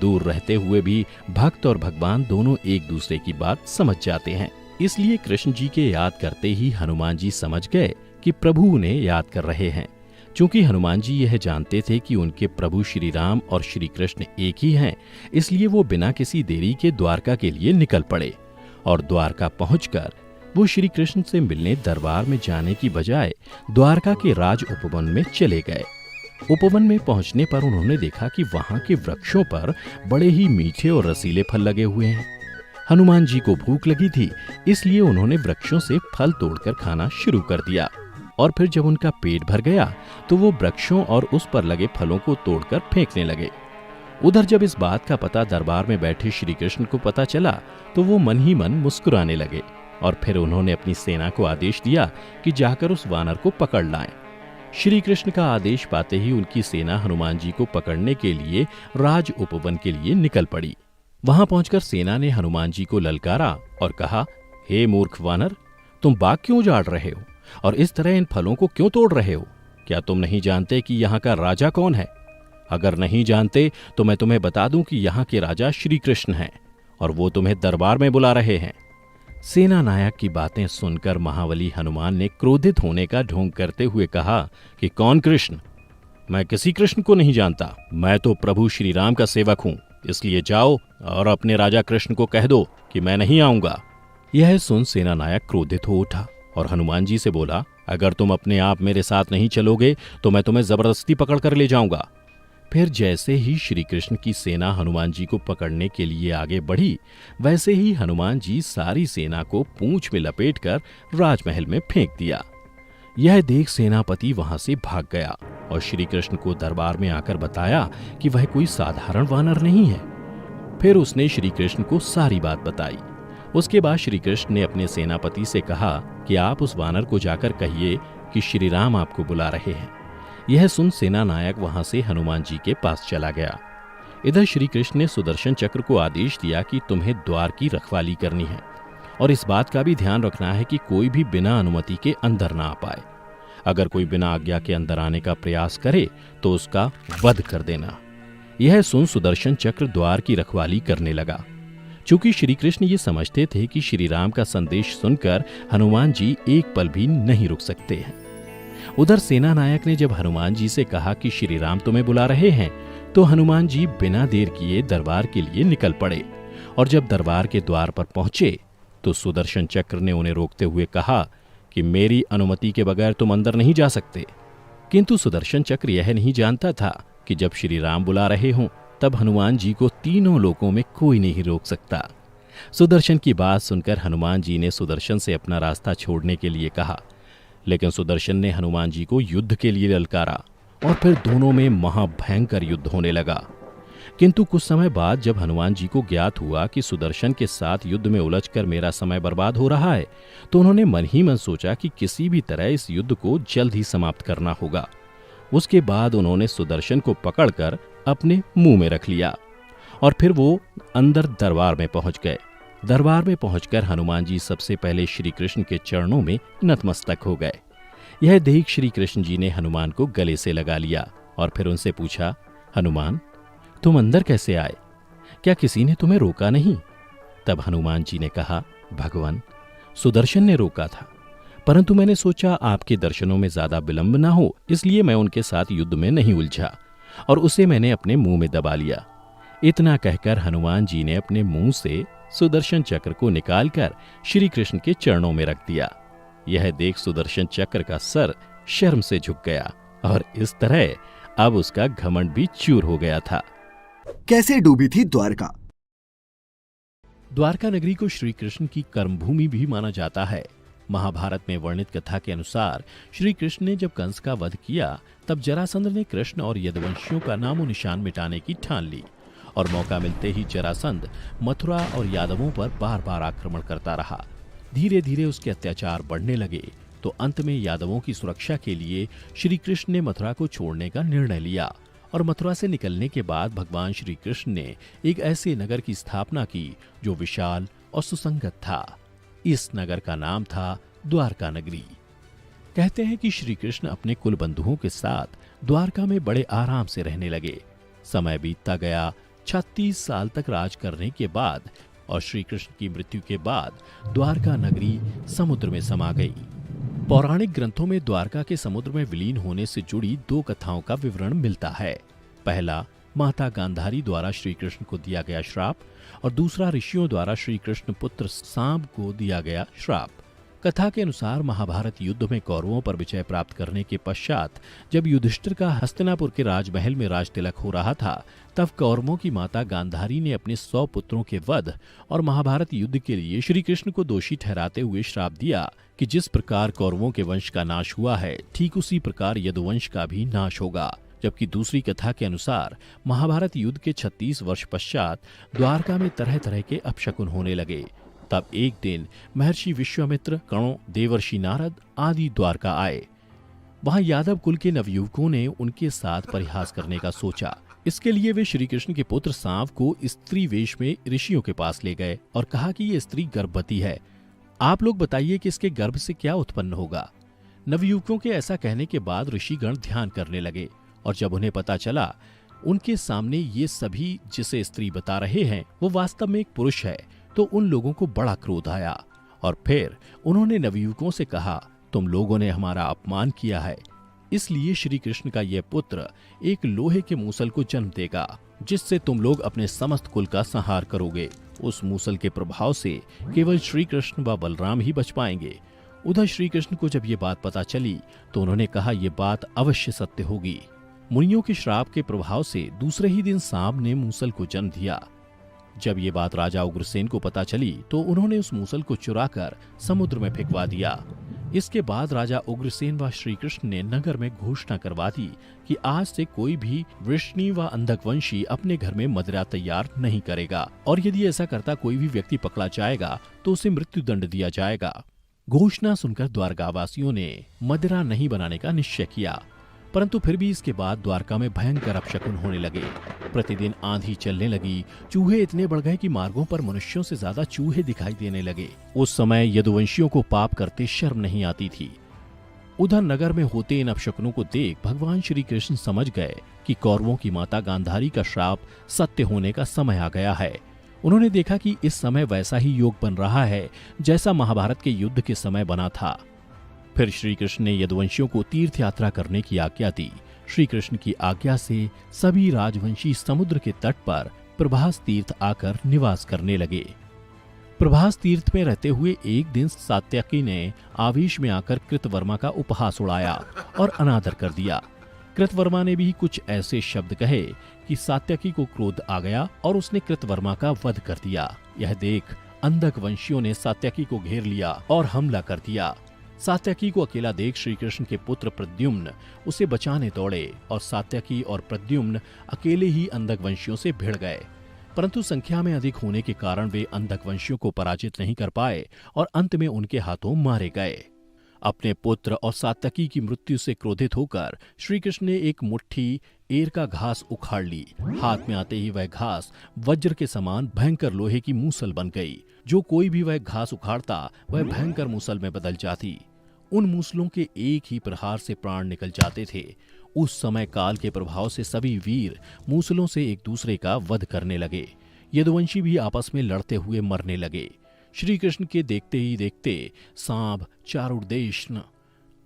दूर रहते हुए भी भक्त और भगवान दोनों एक दूसरे की बात समझ जाते हैं। इसलिए कृष्ण जी के याद करते ही हनुमान जी समझ गए कि प्रभु उन्हें याद कर रहे हैं। चूंकि हनुमान जी यह जानते थे कि उनके प्रभु श्री राम और श्री कृष्ण एक ही हैं, इसलिए वो बिना किसी देरी के द्वारका के लिए निकल पड़े और द्वारका पहुंचकर वो श्री कृष्ण से मिलने दरबार में जाने की बजाय द्वारका के राज उपवन में चले गए। उपवन में पहुंचने पर उन्होंने देखा कि वहां के वृक्षों पर बड़े ही मीठे और रसीले फल लगे हुए हैं। हनुमान जी को भूख लगी थी, इसलिए उन्होंने वृक्षों से फल तोड़कर खाना शुरू कर दिया और फिर जब उनका पेट भर गया तो वो वृक्षों और उस पर लगे फलों को तोड़कर फेंकने लगे। उधर जब इस बात का पता दरबार में बैठे श्री कृष्ण को पता चला तो वो मन ही मन मुस्कुराने लगे और फिर उन्होंने अपनी सेना को आदेश दिया कि जाकर उस वानर को पकड़ लाएं। श्री कृष्ण का आदेश पाते ही उनकी सेना हनुमान जी को पकड़ने के लिए राज उपवन के लिए निकल पड़ी। वहां पहुंचकर सेना ने हनुमान जी को ललकारा और कहा, हे मूर्ख वानर, तुम बाग क्यों उजाड़ रहे हो और इस तरह इन फलों को क्यों तोड़ रहे हो? क्या तुम नहीं जानते कि यहाँ का राजा कौन है? अगर नहीं जानते तो मैं तुम्हें बता दूं कि यहाँ के राजा श्री कृष्ण हैं और वो तुम्हें दरबार में बुला रहे हैं। सेना नायक की बातें सुनकर महाबली हनुमान ने क्रोधित होने का ढोंग करते हुए कहा कि कौन कृष्ण? मैं किसी कृष्ण को नहीं जानता। मैं तो प्रभु श्री राम का सेवक हूँ, इसलिए जाओ और अपने राजा कृष्ण को कह दो कि मैं नहीं आऊंगा। यह सुन सेना नायक क्रोधित हो उठा और हनुमान जी से बोला, अगर तुम अपने आप मेरे साथ नहीं चलोगे तो मैं तुम्हें जबरदस्ती पकड़ कर ले जाऊंगा। फिर जैसे ही श्री कृष्ण की सेना हनुमान जी को पकड़ने के लिए आगे बढ़ी, वैसे ही हनुमान जी सारी सेना को पूंछ में लपेटकर राजमहल में फेंक दिया। यह देख सेनापति वहां से भाग गया और श्री कृष्ण को दरबार में आकर बताया कि वह कोई साधारण वानर नहीं है। फिर उसने श्री कृष्ण को सारी बात बताई। उसके बाद श्री कृष्ण ने अपने सेनापति से कहा कि आप उस वानर को जाकर कहिए कि श्री राम आपको बुला रहे हैं। यह सुन सेना नायक वहां से हनुमान जी के पास चला गया। इधर श्री कृष्ण ने सुदर्शन चक्र को आदेश दिया कि तुम्हें द्वार की रखवाली करनी है और इस बात का भी ध्यान रखना है कि कोई भी बिना अनुमति के अंदर ना आ पाए। अगर कोई बिना आज्ञा के अंदर आने का प्रयास करे तो उसका वध कर देना। यह सुन सुदर्शन चक्र द्वार की रखवाली करने लगा। चूंकि श्री कृष्ण ये समझते थे कि श्री राम का संदेश सुनकर हनुमान जी एक पल भी नहीं रुक सकते हैं। उधर सेना नायक ने जब हनुमान जी से कहा कि श्री राम तुम्हें बुला रहे हैं तो हनुमान जी बिना देर किए दरबार के लिए निकल पड़े और जब दरबार के द्वार पर पहुंचे तो सुदर्शन चक्र ने उन्हें रोकते हुए कहा कि मेरी अनुमति के बगैर तुम अंदर नहीं जा सकते। किंतु सुदर्शन चक्र यह नहीं जानता था कि जब श्री राम बुला रहे हों तब हनुमान जी को तीनों लोकों में कोई नहीं रोक सकता। सुदर्शन की बात सुनकर हनुमान जी ने सुदर्शन से अपना रास्ता छोड़ने के लिए कहा, लेकिन सुदर्शन ने हनुमान जी को युद्ध के लिए ललकारा और फिर दोनों में महाभयंकर युद्ध होने लगा। किंतु कुछ समय बाद जब हनुमान जी को ज्ञात हुआ कि सुदर्शन के साथ युद्ध में उलझकर मेरा समय बर्बाद हो रहा है, तो उन्होंने मन ही मन सोचा कि किसी भी तरह इस युद्ध को जल्द ही समाप्त करना होगा। उसके बाद उन्होंने सुदर्शन को पकड़कर अपने मुंह में रख लिया और फिर वो अंदर दरबार में पहुंच गए। दरबार में पहुंचकर हनुमान जी सबसे पहले श्री कृष्ण के चरणों में नतमस्तक हो गए। यह देख श्री कृष्ण जी ने हनुमान को गले से लगा लिया और फिर उनसे पूछा, हनुमान, तुम अंदर कैसे आए? क्या किसी ने तुम्हें रोका नहीं? तब हनुमान जी ने कहा, भगवान, सुदर्शन ने रोका था, परंतु मैंने सोचा आपके दर्शनों में ज्यादा विलंब ना हो, इसलिए मैं उनके साथ युद्ध में नहीं उलझा और उसे मैंने अपने मुंह में दबा लिया। इतना कहकर हनुमान जी ने अपने मुंह से सुदर्शन चक्र को निकालकर श्री कृष्ण के चरणों में रख दिया। यह देख सुदर्शन चक्र का सर शर्म से झुक गया और इस तरह अब उसका घमंड भी चूर हो गया था। कैसे डूबी थी द्वारका? द्वारका नगरी को श्री कृष्ण की कर्मभूमि भी माना जाता है। महाभारत में वर्णित कथा के अनुसार श्री कृष्ण ने जब कंस का वध किया तब जरासंध ने कृष्ण और यदुवंशियों का नामो निशान मिटाने की ठान ली और मौका मिलते ही जरासंध मथुरा और यादवों पर बार बार आक्रमण करता रहा। धीरे धीरे उसके अत्याचार बढ़ने लगे तो अंत में यादवों की सुरक्षा के लिए श्री कृष्ण ने मथुरा को छोड़ने का निर्णय लिया और मथुरा से निकलने के बाद भगवान श्री कृष्ण ने एक ऐसे नगर की स्थापना की जो विशाल और सुसंगत था। इस नगर का नाम था द्वारका नगरी। कहते हैं कि श्री कृष्ण अपने कुल बंधुओं के साथ द्वारका में बड़े आराम से रहने लगे। समय बीतता गया। 36 साल तक राज करने के बाद और श्री कृष्ण की मृत्यु के बाद द्वारका नगरी समुद्र में समा गई। पौराणिक ग्रंथों में द्वारका के समुद्र में विलीन होने से जुड़ी 2 कथाओं का विवरण मिलता है। पहला, माता गांधारी द्वारा श्री कृष्ण को दिया गया श्राप और दूसरा ऋषियों द्वारा श्री कृष्ण पुत्र सांब को दिया गया श्राप। कथा के अनुसार महाभारत युद्ध में कौरवों पर विजय प्राप्त करने के पश्चात जब युधिष्ठिर का हस्तिनापुर के राजमहल में राज तिलक हो रहा था तब कौरवों की माता गांधारी ने अपने 100 पुत्रों के वध और महाभारत युद्ध के लिए श्री कृष्ण को दोषी ठहराते हुए श्राप दिया कि जिस प्रकार कौरवों के वंश का नाश हुआ है ठीक उसी प्रकार यदुवंश का भी नाश होगा। जबकि दूसरी कथा के अनुसार महाभारत युद्ध के 36 वर्ष पश्चात द्वारका में तरह तरह के अपशकुन होने लगे। तब एक दिन महर्षि विश्वामित्र, कणों, देवर्षि नारद आदि द्वारका आए। वहां यादव कुल के नवयुवकों ने उनके साथ परिहास करने का सोचा। इसके लिए वे श्री कृष्ण के पुत्र सांव को स्त्री वेश में ऋषियों के पास ले गए और कहा कि ये स्त्री गर्भवती है, आप लोग बताइए कि इसके गर्भ से क्या उत्पन्न होगा। नवयुवकों के ऐसा कहने के बाद ऋषिगण ध्यान करने लगे और जब उन्हें पता चला उनके सामने ये सभी जिसे स्त्री बता रहे हैं वो वास्तव में एक पुरुष है तो उन लोगों को बड़ा क्रोध आया और फिर उन्होंने नवयुवकों से कहा, तुम लोगों ने हमारा अपमान किया है, इसलिए श्री कृष्ण का यह पुत्र एक लोहे के मूसल को जन्म देगा जिससे तुम लोग अपने समस्त कुल का संहार करोगे। उस मूसल के प्रभाव से केवल श्री कृष्ण व बलराम ही बच पाएंगे। उधर श्री कृष्ण को जब ये बात पता चली तो उन्होंने कहा यह बात अवश्य सत्य होगी। मुनियों के श्राप के प्रभाव से दूसरे ही दिन सांब ने मूसल को जन्म दिया। जब ये बात राजा उग्रसेन को पता चली तो उन्होंने उस मूसल को चुराकर समुद्र में फेंकवा दिया। इसके बाद राजा उग्रसेन व श्री कृष्ण ने नगर में घोषणा करवा दी कि आज से कोई भी वृष्णि व अंधकवंशी अपने घर में मदिरा तैयार नहीं करेगा और यदि ऐसा करता कोई भी व्यक्ति पकड़ा जाएगा तो उसे मृत्यु दंड दिया जाएगा। घोषणा सुनकर द्वारकावासियों ने मदिरा नहीं बनाने का निश्चय किया, परंतु फिर भी इसके बाद द्वारका में भयंकर अपशकुन होने लगे। प्रतिदिन आंधी चलने लगी, चूहे इतने बढ़ गए कि मार्गों पर मनुष्यों से ज्यादा चूहे दिखाई देने लगे। उस समय यदुवंशियों को पाप करते शर्म नहीं आती थी। उधर नगर में होते इन अपशकुनों को देख भगवान श्री कृष्ण समझ गए कि कौरवों की माता गांधारी का श्राप सत्य होने का समय आ गया है। उन्होंने देखा कि इस समय वैसा ही योग बन रहा है जैसा महाभारत के युद्ध के समय बना था। फिर श्री कृष्ण ने यदुवंशियों को तीर्थ यात्रा करने की आज्ञा दी। श्री कृष्ण की आज्ञा से सभी राजवंशी समुद्र के तट पर प्रभास तीर्थ आकर निवास करने लगे। प्रभास तीर्थ में रहते हुए एक दिन सात्यकी ने आवेश में आकर कृतवर्मा का उपहास उड़ाया और अनादर कर दिया। कृतवर्मा ने भी कुछ ऐसे शब्द कहे कि सात्यकी को क्रोध आ गया और उसने कृतवर्मा का वध कर दिया। यह देख अंधक वंशियों ने सात्यकी को घेर लिया और हमला कर दिया। सात्यकी को अकेला देख श्री कृष्ण के पुत्र प्रद्युम्न उसे बचाने दौड़े और सात्यकी और प्रद्युम्न अकेले ही अंधक वंशियों से भिड़ गए, परंतु संख्या में अधिक होने के कारण वे अंधक वंशियों को पराजित नहीं कर पाए और अंत में उनके हाथों मारे गए। अपने पुत्र और सात्यकी की मृत्यु से क्रोधित होकर श्री कृष्ण ने एक मुट्ठी एर का घास उखाड़ ली। हाथ में आते ही वह घास वज्र के समान भयंकर लोहे की मूसल बन गई। जो कोई भी वह घास उखाड़ता वह भयंकर मूसल में बदल जाती। उन मूसलों के एक ही प्रहार से प्राण निकल जाते थे। उस समय काल के प्रभाव से सभी वीर मूसलों से एक दूसरे का वध करने लगे। यदुवंशी भी आपस में लड़ते हुए मरने लगे। श्री कृष्ण के देखते ही देखते सांब, चारुदेशन,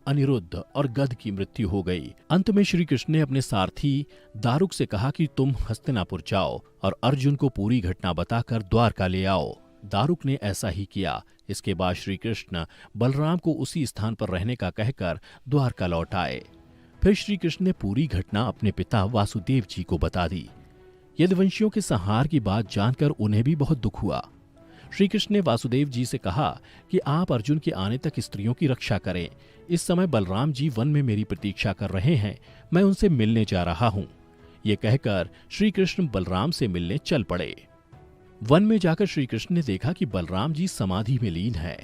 अनिरुद्ध और गद की मृत्यु हो गई। अंत में श्री कृष्ण ने अपने सारथी दारुक से कहा कि तुम हस्तिनापुर जाओ और अर्जुन को पूरी घटना बताकर द्वारका ले आओ। दारुक ने ऐसा ही किया। इसके बाद श्री कृष्ण बलराम को उसी स्थान पर रहने का कहकर द्वारका लौट आए। फिर श्री कृष्ण ने पूरी घटना अपने पिता वासुदेव जी को बता दी। यदुवंशियों के संहार की बात जानकर उन्हें भी बहुत दुख हुआ। श्री कृष्ण ने वासुदेव जी से कहा कि आप अर्जुन के आने तक स्त्रियों की रक्षा करें। इस समय बलराम जी वन में मेरी प्रतीक्षा कर रहे हैं, मैं उनसे मिलने जा रहा हूं। ये कहकर श्री कृष्ण बलराम से मिलने चल पड़े। वन में जाकर श्री कृष्ण ने देखा कि बलराम जी समाधि में लीन है।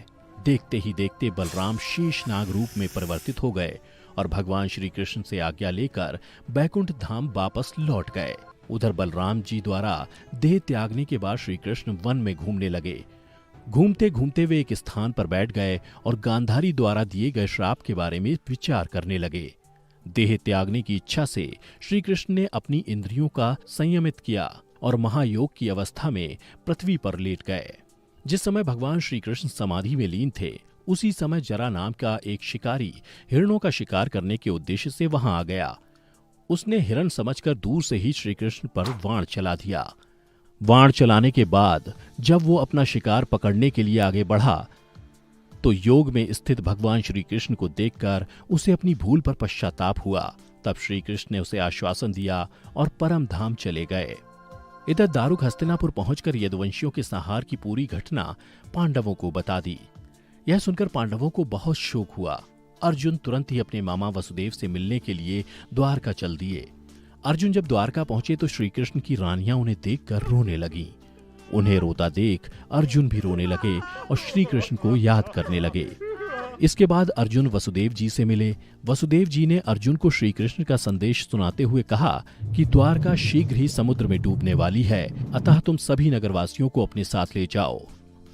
देखते ही देखते बलराम शेषनाग रूप में परिवर्तित हो गए और भगवान श्री कृष्ण से आज्ञा लेकर बैकुंठ धाम वापस लौट गए। उधर बलराम जी द्वारा देह त्यागने के बाद श्री कृष्ण वन में घूमने लगे। घूमते घूमते वे एक स्थान पर बैठ गए और गांधारी द्वारा दिए गए श्राप के बारे में विचार करने लगे। देह त्यागने की इच्छा से श्री कृष्ण ने अपनी इंद्रियों का संयमित किया और महायोग की अवस्था में पृथ्वी पर लेट गए। जिस समय भगवान श्री कृष्ण समाधि में लीन थे, उसी समय जरा नाम का एक शिकारी हिरणों का शिकार करने के उद्देश्य से वहां आ गया। उसने हिरण समझकर दूर से ही श्री कृष्ण पर वाण चला दिया। वाण चलाने के बाद जब वो अपना शिकार पकड़ने के लिए आगे बढ़ा तो योग में स्थित भगवान श्री कृष्ण को देखकर उसे अपनी भूल पर पश्चाताप हुआ। तब श्री कृष्ण ने उसे आश्वासन दिया और परम धाम चले गए। इधर दारुक हस्तिनापुर पहुंचकर यदुवंशियों के संहार की पूरी घटना पांडवों को बता दी। यह सुनकर पांडवों को बहुत शोक हुआ। अर्जुन तुरंत ही अपने मामा वसुदेव से मिलने के लिए द्वारका चल दिए। अर्जुन जब द्वारका पहुंचे तो श्री कृष्ण की रानियां उन्हें देखकर रोने लगीं। उन्हें रोता देख अर्जुन भी रोने लगे और श्री कृष्ण को याद करने लगे। इसके बाद अर्जुन वसुदेव जी से मिले। वसुदेव जी ने अर्जुन को श्री कृष्ण का संदेश सुनाते हुए कहा कि द्वारका शीघ्र ही समुद्र में डूबने वाली है, अतः तुम सभी नगरवासियों को अपने साथ ले जाओ।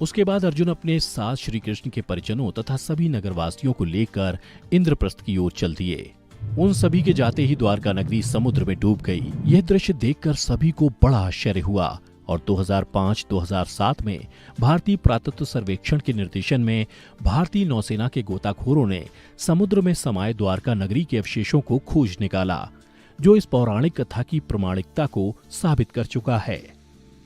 उसके बाद अर्जुन अपने साथ श्री कृष्ण के परिजनों तथा सभी नगरवासियों को लेकर इंद्रप्रस्थ की ओर चल दिए। उन सभी के जाते ही द्वारका नगरी समुद्र में डूब गई। यह दृश्य देखकर सभी को बड़ा आश्चर्य हुआ और 2005-2007 में भारतीय पुरातत्व सर्वेक्षण के निर्देशन में भारतीय नौसेना के गोताखोरों ने समुद्र में समाये द्वारका नगरी के अवशेषों को खोज निकाला, जो इस पौराणिक कथा की प्रामाणिकता को साबित कर चुका है।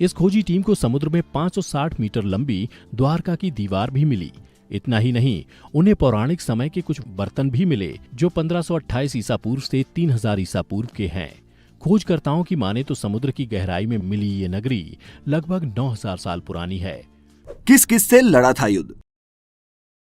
इस खोजी टीम को समुद्र में 560 मीटर लंबी द्वारका की दीवार भी मिली। इतना ही नहीं, उन्हें पौराणिक समय के कुछ बर्तन भी मिले जो 1528 ईसा पूर्व से 3000 ईसा पूर्व के हैं। खोजकर्ताओं की माने तो समुद्र की गहराई में मिली ये नगरी लगभग 9000 साल पुरानी है। किस किस से लड़ा था युद्ध?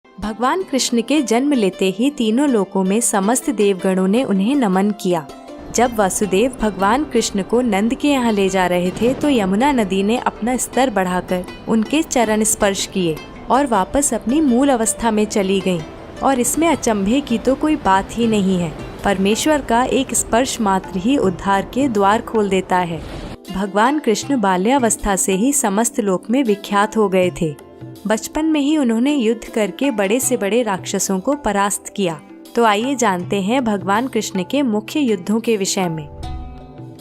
भगवान कृष्ण के जन्म लेते ही तीनों लोकों में समस्त देवगणों ने उन्हें नमन किया। जब वासुदेव भगवान कृष्ण को नंद के यहाँ ले जा रहे थे तो यमुना नदी ने अपना स्तर बढ़ाकर उनके चरण स्पर्श किए और वापस अपनी मूल अवस्था में चली गईं। और इसमें अचंभे की तो कोई बात ही नहीं है। परमेश्वर का एक स्पर्श मात्र ही उद्धार के द्वार खोल देता है। भगवान कृष्ण बाल्यावस्था से ही समस्त लोक में विख्यात हो गए थे। बचपन में ही उन्होंने युद्ध करके बड़े से बड़े राक्षसों को परास्त किया। तो आइए जानते हैं भगवान कृष्ण के मुख्य युद्धों के विषय में।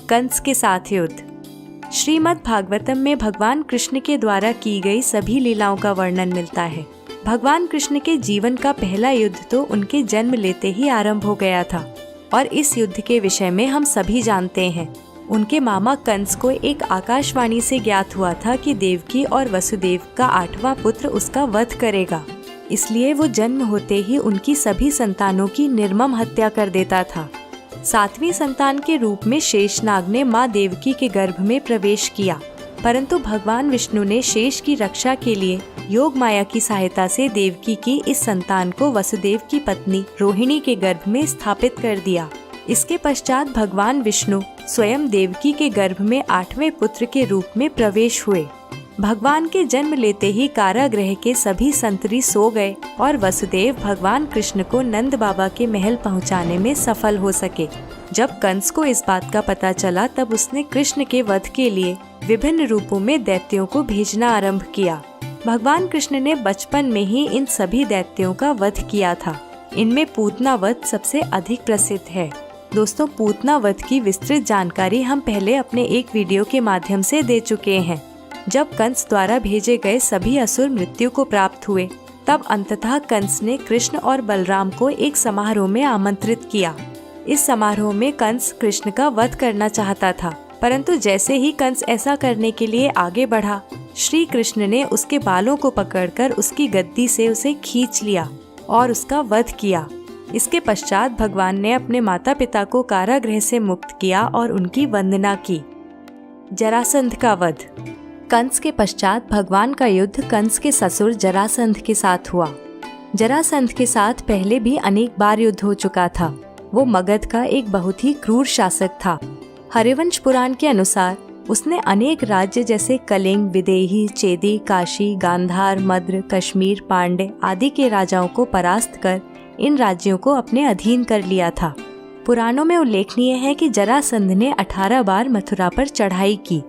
कंस के साथ युद्ध। श्रीमद् भागवतम में भगवान कृष्ण के द्वारा की गई सभी लीलाओं का वर्णन मिलता है। भगवान कृष्ण के जीवन का पहला युद्ध तो उनके जन्म लेते ही आरंभ हो गया था और इस युद्ध के विषय में हम सभी जानते हैं। उनके मामा कंस को एक आकाशवाणी से ज्ञात हुआ था कि देवकी और वसुदेव का 8वां पुत्र उसका वध करेगा, इसलिए वो जन्म होते ही उनकी सभी संतानों की निर्मम हत्या कर देता था। सातवीं संतान के रूप में शेषनाग ने माँ देवकी के गर्भ में प्रवेश किया, परंतु भगवान विष्णु ने शेष की रक्षा के लिए योग माया की सहायता से देवकी की इस संतान को वसुदेव की पत्नी रोहिणी के गर्भ में स्थापित कर दिया। इसके पश्चात भगवान विष्णु स्वयं देवकी के गर्भ में 8वें पुत्र के रूप में प्रवेश हुए। भगवान के जन्म लेते ही कारागृह के सभी संतरी सो गए और वसुदेव भगवान कृष्ण को नंद बाबा के महल पहुंचाने में सफल हो सके। जब कंस को इस बात का पता चला तब उसने कृष्ण के वध के लिए विभिन्न रूपों में दैत्यों को भेजना आरंभ किया। भगवान कृष्ण ने बचपन में ही इन सभी दैत्यों का वध किया था। इनमें पूतना वध सबसे अधिक प्रसिद्ध है। दोस्तों, पूतना वध की विस्तृत जानकारी हम पहले अपने एक वीडियो के माध्यम से दे चुके हैं। जब कंस द्वारा भेजे गए सभी असुर मृत्यु को प्राप्त हुए, तब अंततः कंस ने कृष्ण और बलराम को एक समारोह में आमंत्रित किया। इस समारोह में कंस कृष्ण का वध करना चाहता था, परंतु जैसे ही कंस ऐसा करने के लिए आगे बढ़ा, श्री कृष्ण ने उसके बालों को पकड़कर उसकी गद्दी से उसे खींच लिया और उसका वध किया। इसके पश्चात भगवान ने अपने माता पिता को कारागृह से मुक्त किया और उनकी वंदना की। जरासंध का वध। कंस के पश्चात भगवान का युद्ध कंस के ससुर जरासंध के साथ हुआ। जरासंध के साथ पहले भी अनेक बार युद्ध हो चुका था। वो मगध का एक बहुत ही क्रूर शासक था। हरिवंश पुराण के अनुसार उसने अनेक राज्य जैसे कलिंग, विदेही, चेदी, काशी, गांधार, मद्र, कश्मीर, पांड्य आदि के राजाओं को परास्त कर इन राज्यों को अपने अधीन कर लिया था। पुराणों में उल्लेखनीय है कि जरासंध ने 18 बार मथुरा पर चढ़ाई की।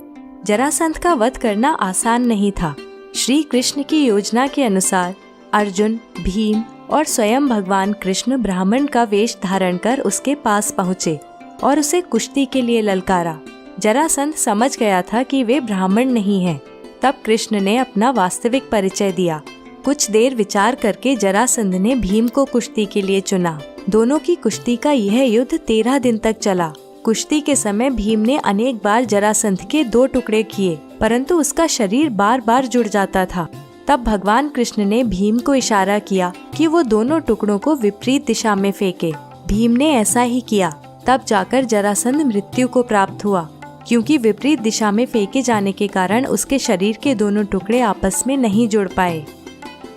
जरासंध का वध करना आसान नहीं था। श्री कृष्ण की योजना के अनुसार अर्जुन, भीम और स्वयं भगवान कृष्ण ब्राह्मण का वेश धारण कर उसके पास पहुँचे और उसे कुश्ती के लिए ललकारा। जरासंध समझ गया था कि वे ब्राह्मण नहीं हैं। तब कृष्ण ने अपना वास्तविक परिचय दिया। कुछ देर विचार करके जरासंध ने भीम को कुश्ती के लिए चुना। दोनों की कुश्ती का यह युद्ध 13 दिन तक चला। कुश्ती के समय भीम ने अनेक बार जरासंध के 2 टुकड़े किए, परंतु उसका शरीर बार बार जुड़ जाता था। तब भगवान कृष्ण ने भीम को इशारा किया कि वो दोनों टुकड़ों को विपरीत दिशा में फेंके। भीम ने ऐसा ही किया। तब जाकर जरासंध मृत्यु को प्राप्त हुआ, क्योंकि विपरीत दिशा में फेंके जाने के कारण उसके शरीर के दोनों टुकड़े आपस में नहीं जुड़ पाए।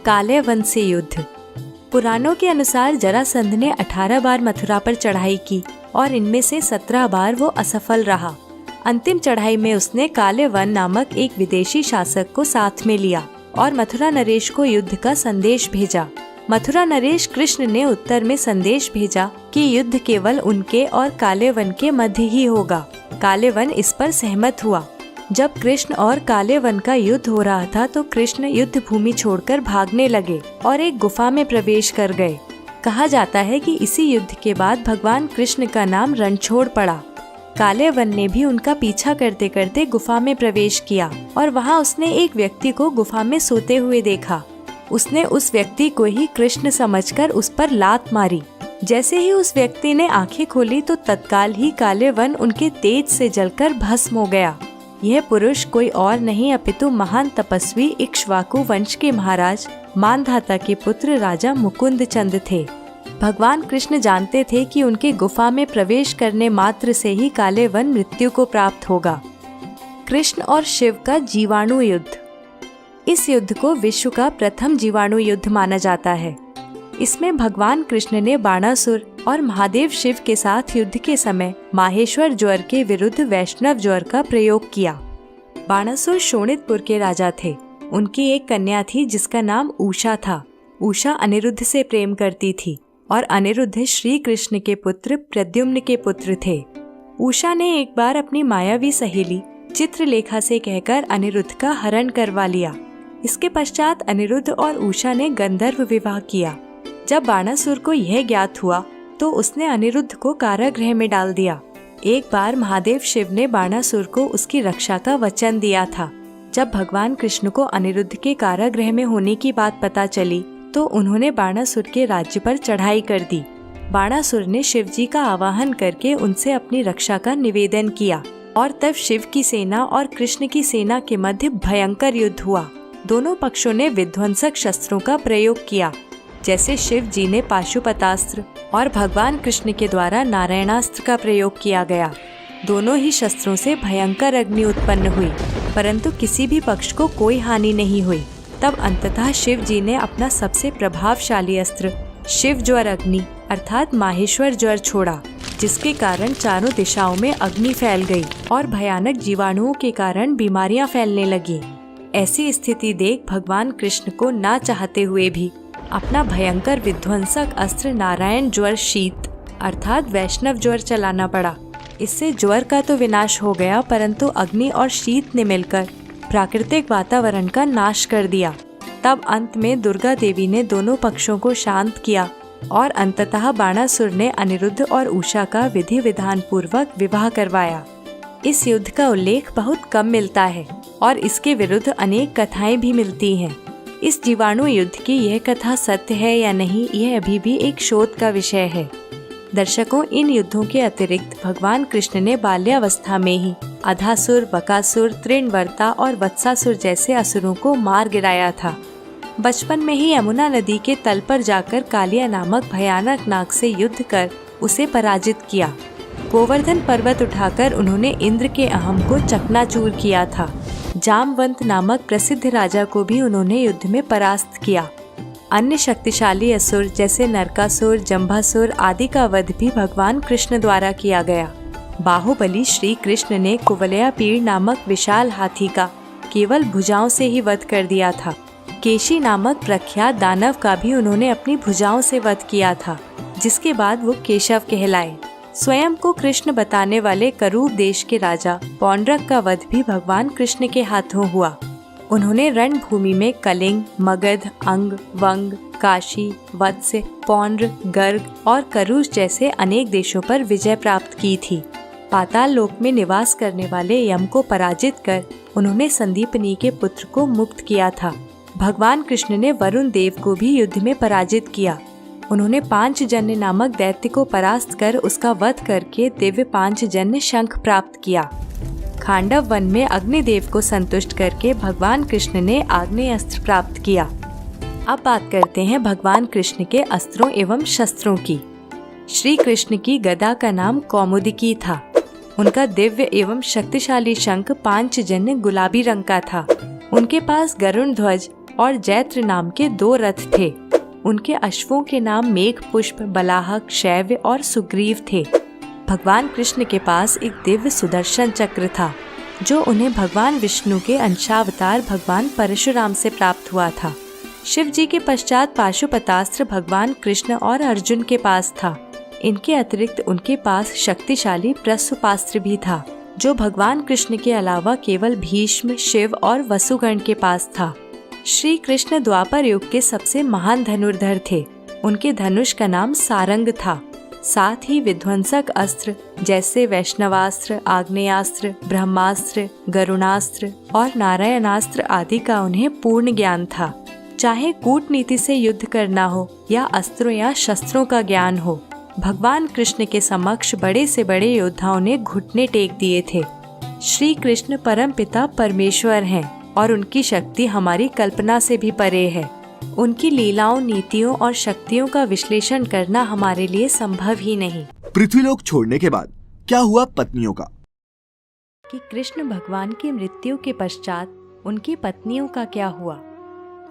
काले वन से युद्ध। पुराणों के अनुसार जरासंध ने 18 बार मथुरा पर चढ़ाई की और इनमें से 17 बार वो असफल रहा। अंतिम चढ़ाई में उसने काले वन नामक एक विदेशी शासक को साथ में लिया और मथुरा नरेश को युद्ध का संदेश भेजा। मथुरा नरेश कृष्ण ने उत्तर में संदेश भेजा कि युद्ध केवल उनके और काले वन के मध्य ही होगा। काले वन इस पर सहमत हुआ। जब कृष्ण और काले वन का युद्ध हो रहा था तो कृष्ण युद्ध भूमि छोड़कर भागने लगे और एक गुफा में प्रवेश कर गए। कहा जाता है कि इसी युद्ध के बाद भगवान कृष्ण का नाम रणछोड़ पड़ा। काले वन ने भी उनका पीछा करते करते गुफा में प्रवेश किया और वहां उसने एक व्यक्ति को गुफा में सोते हुए देखा। उसने उस व्यक्ति को ही कृष्ण समझकर उस पर लात मारी। जैसे ही उस व्यक्ति ने आंखें खोली तो तत्काल ही काले वन उनके तेज से जलकर भस्म हो गया। यह पुरुष कोई और नहीं अपितु महान तपस्वी इक्ष्वाकु वंश के महाराज मानधाता के पुत्र राजा मुकुंद चंद थे। भगवान कृष्ण जानते थे कि उनके गुफा में प्रवेश करने मात्र से ही काले वन मृत्यु को प्राप्त होगा। कृष्ण और शिव का जीवाणु युद्ध। इस युद्ध को विश्व का प्रथम जीवाणु युद्ध माना जाता है। इसमें भगवान कृष्ण ने बाणासुर और महादेव शिव के साथ युद्ध के समय माहेश्वर ज्वर के विरुद्ध वैष्णव ज्वर का प्रयोग किया। बाणासुर शोणितपुर के राजा थे। उनकी एक कन्या थी जिसका नाम उषा था। उषा अनिरुद्ध से प्रेम करती थी और अनिरुद्ध श्री कृष्ण के पुत्र प्रद्युम्न के पुत्र थे। उषा ने एक बार अपनी मायावी सहेली चित्रलेखा से कहकर अनिरुद्ध का हरण करवा लिया। इसके पश्चात अनिरुद्ध और उषा ने गंधर्व विवाह किया। जब बाणासुर को यह ज्ञात हुआ तो उसने अनिरुद्ध को कारागृह में डाल दिया। एक बार महादेव शिव ने बाणासुर को उसकी रक्षा का वचन दिया था। जब भगवान कृष्ण को अनिरुद्ध के कारागृह में होने की बात पता चली तो उन्होंने बाणासुर के राज्य पर चढ़ाई कर दी। बाणासुर ने शिव जी का आवाहन करके उनसे अपनी रक्षा का निवेदन किया और तब शिव की सेना और कृष्ण की सेना के मध्य भयंकर युद्ध हुआ। दोनों पक्षों ने विध्वंसक शस्त्रों का प्रयोग किया। जैसे शिव जी ने पाशुपतास्त्र और भगवान कृष्ण के द्वारा नारायणास्त्र का प्रयोग किया गया। दोनों ही शस्त्रों से भयंकर अग्नि उत्पन्न हुई, परंतु किसी भी पक्ष को कोई हानि नहीं हुई। तब अंततः शिव जी ने अपना सबसे प्रभावशाली अस्त्र शिव ज्वर अग्नि अर्थात माहेश्वर ज्वर छोड़ा, जिसके कारण चारों दिशाओं में अग्नि फैल गई और भयानक जीवाणुओं के कारण बीमारियां फैलने लगी। ऐसी स्थिति देख भगवान कृष्ण को ना चाहते हुए भी अपना भयंकर विध्वंसक अस्त्र नारायण ज्वर शीत अर्थात वैष्णव ज्वर चलाना पड़ा। इससे ज्वर का तो विनाश हो गया, परंतु अग्नि और शीत ने मिलकर प्राकृतिक वातावरण का नाश कर दिया। तब अंत में दुर्गा देवी ने दोनों पक्षों को शांत किया और अंततः बाणासुर ने अनिरुद्ध और उषा का विधि विधान पूर्वक विवाह करवाया। इस युद्ध का उल्लेख बहुत कम मिलता है और इसके विरुद्ध अनेक कथाएं भी मिलती हैं। इस जीवाणु युद्ध की यह कथा सत्य है या नहीं, यह अभी भी एक शोध का विषय है। दर्शकों, इन युद्धों के अतिरिक्त भगवान कृष्ण ने बाल्यावस्था में ही अधासुर, बकासुर, तृणवर्ता और वत्सासुर जैसे असुरों को मार गिराया था। बचपन में ही यमुना नदी के तल पर जाकर कालिया नामक भयानक नाग से युद्ध कर उसे पराजित किया। गोवर्धन पर्वत उठाकर उन्होंने इंद्र के अहम को चकनाचूर किया था। जामवंत नामक प्रसिद्ध राजा को भी उन्होंने युद्ध में परास्त किया। अन्य शक्तिशाली असुर जैसे नरकासुर, जंभासुर आदि का वध भी भगवान कृष्ण द्वारा किया गया। बाहुबली श्री कृष्ण ने कुवलया पीड़ नामक विशाल हाथी का केवल भुजाओं से ही वध कर दिया था। केशी नामक प्रख्यात दानव का भी उन्होंने अपनी भुजाओं से वध किया था, जिसके बाद वो केशव कहलाए। स्वयं को कृष्ण बताने वाले करूर देश के राजा पौंड्रक का वध भी भगवान कृष्ण के हाथों हुआ। उन्होंने रणभूमि में कलिंग, मगध, अंग, वंग, काशी, वत्स, पौंड्र, गर्ग और करूर जैसे अनेक देशों पर विजय प्राप्त की थी। पाताल लोक में निवास करने वाले यम को पराजित कर उन्होंने संदीपनी के पुत्र को मुक्त किया था। भगवान कृष्ण ने वरुण देव को भी युद्ध में पराजित किया। उन्होंने पांचजन्य नामक दैत्य को परास्त कर उसका वध करके दिव्य पांचजन्य शंख प्राप्त किया। खांडव वन में अग्निदेव को संतुष्ट करके भगवान कृष्ण ने आग्नेय अस्त्र प्राप्त किया। अब बात करते हैं भगवान कृष्ण के अस्त्रों एवं शस्त्रों की। श्री कृष्ण की गदा का नाम कौमुदिकी था। उनका दिव्य एवं शक्तिशाली शंख पांचजन्य गुलाबी रंग का था। उनके पास गरुण ध्वज और जैत्र नाम के 2 रथ थे। उनके अश्वों के नाम मेघ पुष्प, बलाहक, शैव्य और सुग्रीव थे। भगवान कृष्ण के पास एक दिव्य सुदर्शन चक्र था, जो उन्हें भगवान विष्णु के अंशावतार भगवान परशुराम से प्राप्त हुआ था। शिव जी के पश्चात पाशुपतास्त्र भगवान कृष्ण और अर्जुन के पास था। इनके अतिरिक्त उनके पास शक्तिशाली प्रस्वपास्त्र भी था, जो भगवान कृष्ण के अलावा केवल भीष्म, शिव और वसुगण के पास था। श्री कृष्ण द्वापर युग के सबसे महान धनुर्धर थे। उनके धनुष का नाम सारंग था। साथ ही विध्वंसक अस्त्र जैसे वैष्णवास्त्र, आग्नेयास्त्र, ब्रह्मास्त्र, गरुणास्त्र और नारायणास्त्र आदि का उन्हें पूर्ण ज्ञान था। चाहे कूटनीति से युद्ध करना हो या अस्त्रों या शस्त्रों का ज्ञान हो, भगवान कृष्ण के समक्ष बड़े से बड़े योद्धाओं ने घुटने टेक दिए थे। श्री कृष्ण परमपिता परमेश्वर हैं और उनकी शक्ति हमारी कल्पना से भी परे है। उनकी लीलाओं, नीतियों और शक्तियों का विश्लेषण करना हमारे लिए संभव ही नहीं। पृथ्वीलोक छोड़ने के बाद क्या हुआ पत्नियों का? कि कृष्ण भगवान की मृत्यु के पश्चात उनकी पत्नियों का क्या हुआ?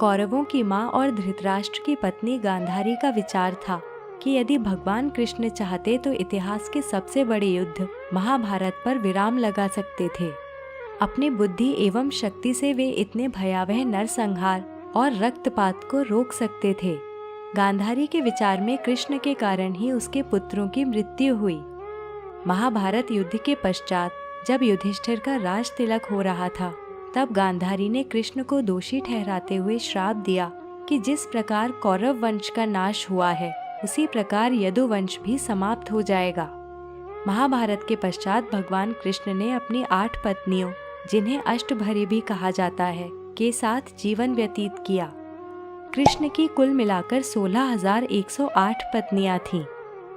कौरवों की मां और धृतराष्ट्र की पत्नी गांधारी का विचार था कि यदि भगवान कृष्ण चाहते तो इतिहास के सबसे बड़े युद्ध महाभारत पर विराम लगा सकते थे। अपनी बुद्धि एवं शक्ति से वे इतने भयावह नरसंहार और रक्तपात को रोक सकते थे। गांधारी के विचार में कृष्ण के कारण ही उसके पुत्रों की मृत्यु हुई। महाभारत युद्ध के पश्चात जब युधिष्ठिर का राज तिलक हो रहा था, तब गांधारी ने कृष्ण को दोषी ठहराते हुए श्राप दिया कि जिस प्रकार कौरव वंश का नाश हुआ है, उसी प्रकार यदुवंश भी समाप्त हो जाएगा। महाभारत के पश्चात भगवान कृष्ण ने अपनी 8 पत्नियों, जिन्हें अष्टभरी भी कहा जाता है, के साथ जीवन व्यतीत किया। कृष्ण की कुल मिलाकर 16,108 पत्नियां थीं,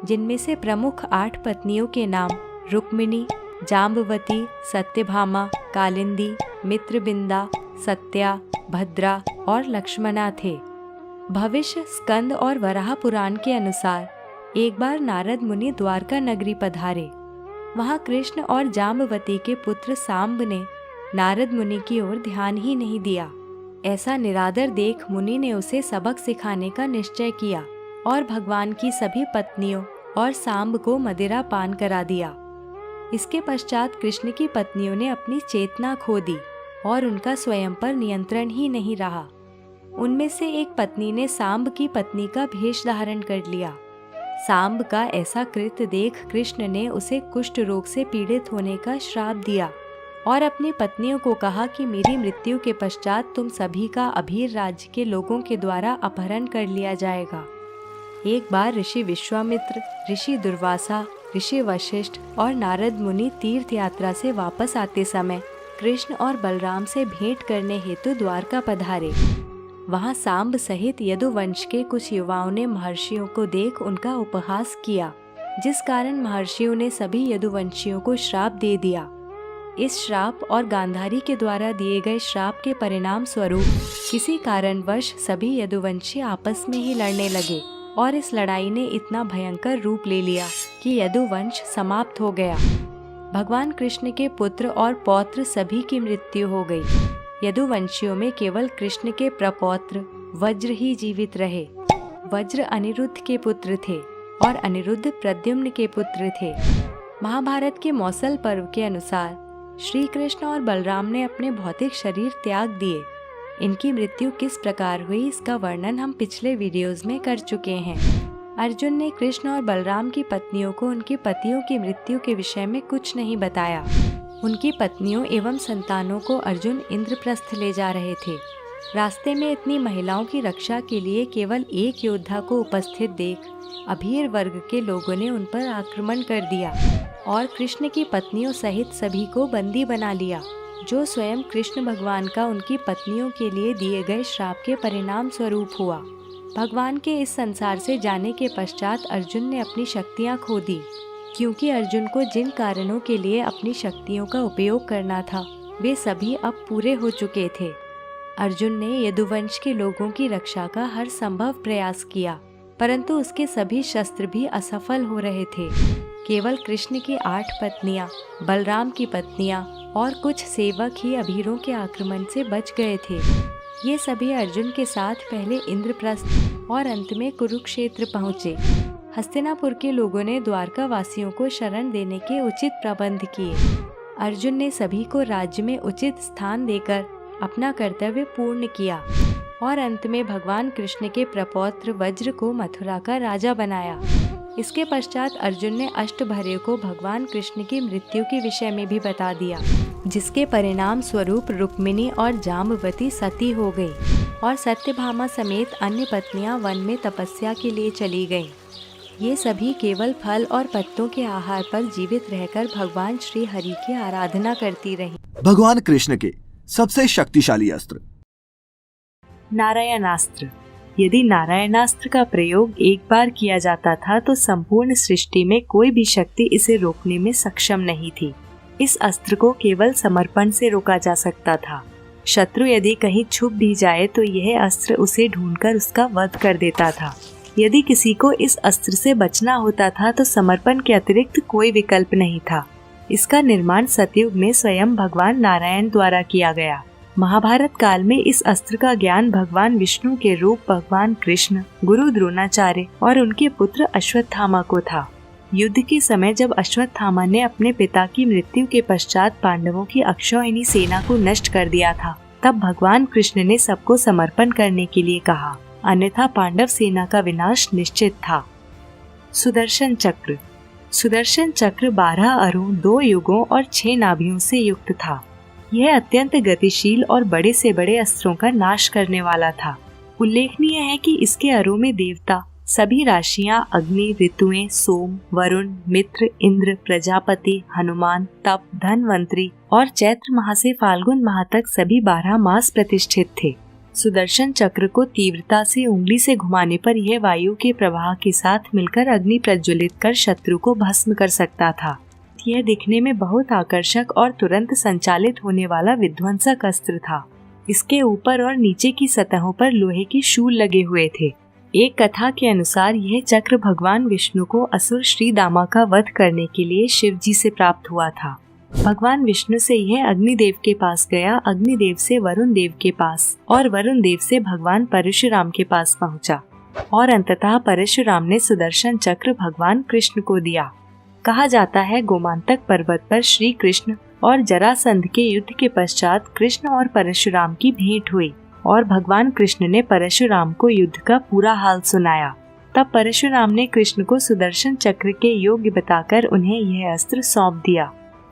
जिनमें से प्रमुख 8 पत्नियों के नाम रुक्मिणी, जाम्बवती, सत्यभामा, कालिंदी, मित्रबिंदा, सत्या, भद्रा और लक्ष्मणा थे। भविष्य, स्कंद और वराह पुराण के अनुसार एक बार नारद मुनि द्वारका नगरी पधारे। वहाँ कृष्ण और जाम्बवती के पुत्र सांब ने नारद मुनि की ओर ध्यान ही नहीं दिया। ऐसा निरादर देख मुनि ने उसे सबक सिखाने का निश्चय किया और भगवान की सभी पत्नियों और सांब को मदिरा पान करा दिया। इसके पश्चात कृष्ण की पत्नियों ने अपनी चेतना खो दी और उनका स्वयं पर नियंत्रण ही नहीं रहा। उनमें से एक पत्नी ने सांब की पत्नी का भेष धारण कर लिया। सांब का ऐसा कृत्य देख कृष्ण ने उसे कुष्ठ रोग से पीड़ित होने का श्राप दिया और अपनी पत्नियों को कहा कि मेरी मृत्यु के पश्चात तुम सभी का अभीर राज्य के लोगों के द्वारा अपहरण कर लिया जाएगा। एक बार ऋषि विश्वामित्र, ऋषि दुर्वासा, ऋषि वशिष्ठ और नारद मुनि तीर्थ यात्रा से वापस आते समय कृष्ण और बलराम से भेंट करने हेतु द्वारका पधारे। वहाँ सांब सहित यदुवंश के कुछ युवाओं ने महर्षियों को देख उनका उपहास किया, जिस कारण महर्षियों ने सभी यदुवंशियों को श्राप दे दिया। इस श्राप और गांधारी के द्वारा दिए गए श्राप के परिणाम स्वरूप किसी कारणवश सभी यदुवंशी आपस में ही लड़ने लगे और इस लड़ाई ने इतना भयंकर रूप ले लिया कि यदुवंश समाप्त हो गया। भगवान कृष्ण के पुत्र और पौत्र सभी की मृत्यु हो गई। यदुवंशियों में केवल कृष्ण के प्रपौत्र वज्र ही जीवित रहे। वज्र अनिरुद्ध के पुत्र थे और अनिरुद्ध प्रद्युम्न के पुत्र थे। महाभारत के मौसल पर्व के अनुसार श्री कृष्ण और बलराम ने अपने भौतिक शरीर त्याग दिए। इनकी मृत्यु किस प्रकार हुई इसका वर्णन हम पिछले वीडियोस में कर चुके हैं। अर्जुन ने कृष्ण और बलराम की पत्नियों को उनके पतियों की मृत्यु के विषय में कुछ नहीं बताया। उनकी पत्नियों एवं संतानों को अर्जुन इंद्रप्रस्थ ले जा रहे थे। रास्ते में इतनी महिलाओं की रक्षा के लिए केवल एक योद्धा को उपस्थित देख अभीर वर्ग के लोगों ने उन पर आक्रमण कर दिया और कृष्ण की पत्नियों सहित सभी को बंदी बना लिया, जो स्वयं कृष्ण भगवान का उनकी पत्नियों के लिए दिए गए श्राप के परिणाम स्वरूप हुआ। भगवान के इस संसार से जाने के पश्चात अर्जुन ने अपनी शक्तियाँ खो दी, क्योंकि अर्जुन को जिन कारणों के लिए अपनी शक्तियों का उपयोग करना था वे सभी अब पूरे हो चुके थे। अर्जुन ने यदुवंश के लोगों की रक्षा का हर संभव प्रयास किया, परंतु उसके सभी शस्त्र भी असफल हो रहे थे। केवल कृष्ण की 8 पत्नियां, बलराम की पत्नियां और कुछ सेवक ही अभीरों के आक्रमण से बच गए थे। ये सभी अर्जुन के साथ पहले इंद्रप्रस्थ और अंत में कुरुक्षेत्र पहुँचे। हस्तिनापुर के लोगों ने द्वारका वासियों को शरण देने के उचित प्रबंध किए। अर्जुन ने सभी को राज्य में उचित स्थान देकर अपना कर्तव्य पूर्ण किया और अंत में भगवान कृष्ण के प्रपौत्र वज्र को मथुरा का राजा बनाया। इसके पश्चात अर्जुन ने अष्टभर्य को भगवान कृष्ण की मृत्यु के विषय में भी बता दिया, जिसके परिणाम स्वरूप रुक्मिणी और जाम्बवती सती हो गई और सत्यभामा समेत अन्य पत्नियां वन में तपस्या के लिए चली गईं। ये सभी केवल फल और पत्तों के आहार पर जीवित रहकर भगवान श्री हरि की आराधना करती रहीं। भगवान कृष्ण के सबसे शक्तिशाली अस्त्र नारायणास्त्र। यदि नारायणास्त्र का प्रयोग एक बार किया जाता था तो संपूर्ण सृष्टि में कोई भी शक्ति इसे रोकने में सक्षम नहीं थी। इस अस्त्र को केवल समर्पण से रोका जा सकता था। शत्रु यदि कहीं छुप भी जाए तो यह अस्त्र उसे ढूंढकर उसका वध कर देता था। यदि किसी को इस अस्त्र से बचना होता था तो समर्पण के अतिरिक्त कोई विकल्प नहीं था। इसका निर्माण सतयुग में स्वयं भगवान नारायण द्वारा किया गया। महाभारत काल में इस अस्त्र का ज्ञान भगवान विष्णु के रूप भगवान कृष्ण, गुरु द्रोणाचार्य और उनके पुत्र अश्वत्थामा को था। युद्ध के समय जब अश्वत्थामा ने अपने पिता की मृत्यु के पश्चात पांडवों की अक्षौहिणी सेना को नष्ट कर दिया था, तब भगवान कृष्ण ने सबको समर्पण करने के लिए कहा, अन्यथा पांडव सेना का विनाश निश्चित था। सुदर्शन चक्र। सुदर्शन चक्र 12 अरों, 2 युगों और 6 नाभियों से युक्त था। यह अत्यंत गतिशील और बड़े से बड़े अस्त्रों का नाश करने वाला था। उल्लेखनीय है कि इसके अरों में देवता, सभी राशियां, अग्नि, ऋतुएं, सोम, वरुण, मित्र, इंद्र, प्रजापति, हनुमान, तप, धनवंतरी और चैत्र माह से फाल्गुन माह तक सभी 12 मास प्रतिष्ठित थे। सुदर्शन चक्र को तीव्रता से उंगली से घुमाने पर यह वायु के प्रवाह के साथ मिलकर अग्नि प्रज्वलित कर शत्रु को भस्म कर सकता था। यह दिखने में बहुत आकर्षक और तुरंत संचालित होने वाला विध्वंसक अस्त्र था। इसके ऊपर और नीचे की सतहों पर लोहे के शूल लगे हुए थे। एक कथा के अनुसार यह चक्र भगवान विष्णु को असुर श्री दामा का वध करने के लिए शिव जी से प्राप्त हुआ था। भगवान विष्णु से यह अग्निदेव के पास गया, अग्निदेव से वरुण देव के पास और वरुण देव से भगवान परशुराम के पास पहुंचा और अंततः परशुराम ने सुदर्शन चक्र भगवान कृष्ण को दिया। कहा जाता है गोमांतक पर्वत पर श्री कृष्ण और जरासंध के युद्ध के पश्चात कृष्ण और परशुराम की भेंट हुई और भगवान कृष्ण ने परशुराम को युद्ध का पूरा हाल सुनाया। तब परशुराम ने कृष्ण को सुदर्शन चक्र के योग्य बताकर उन्हें यह अस्त्र सौंप दिया।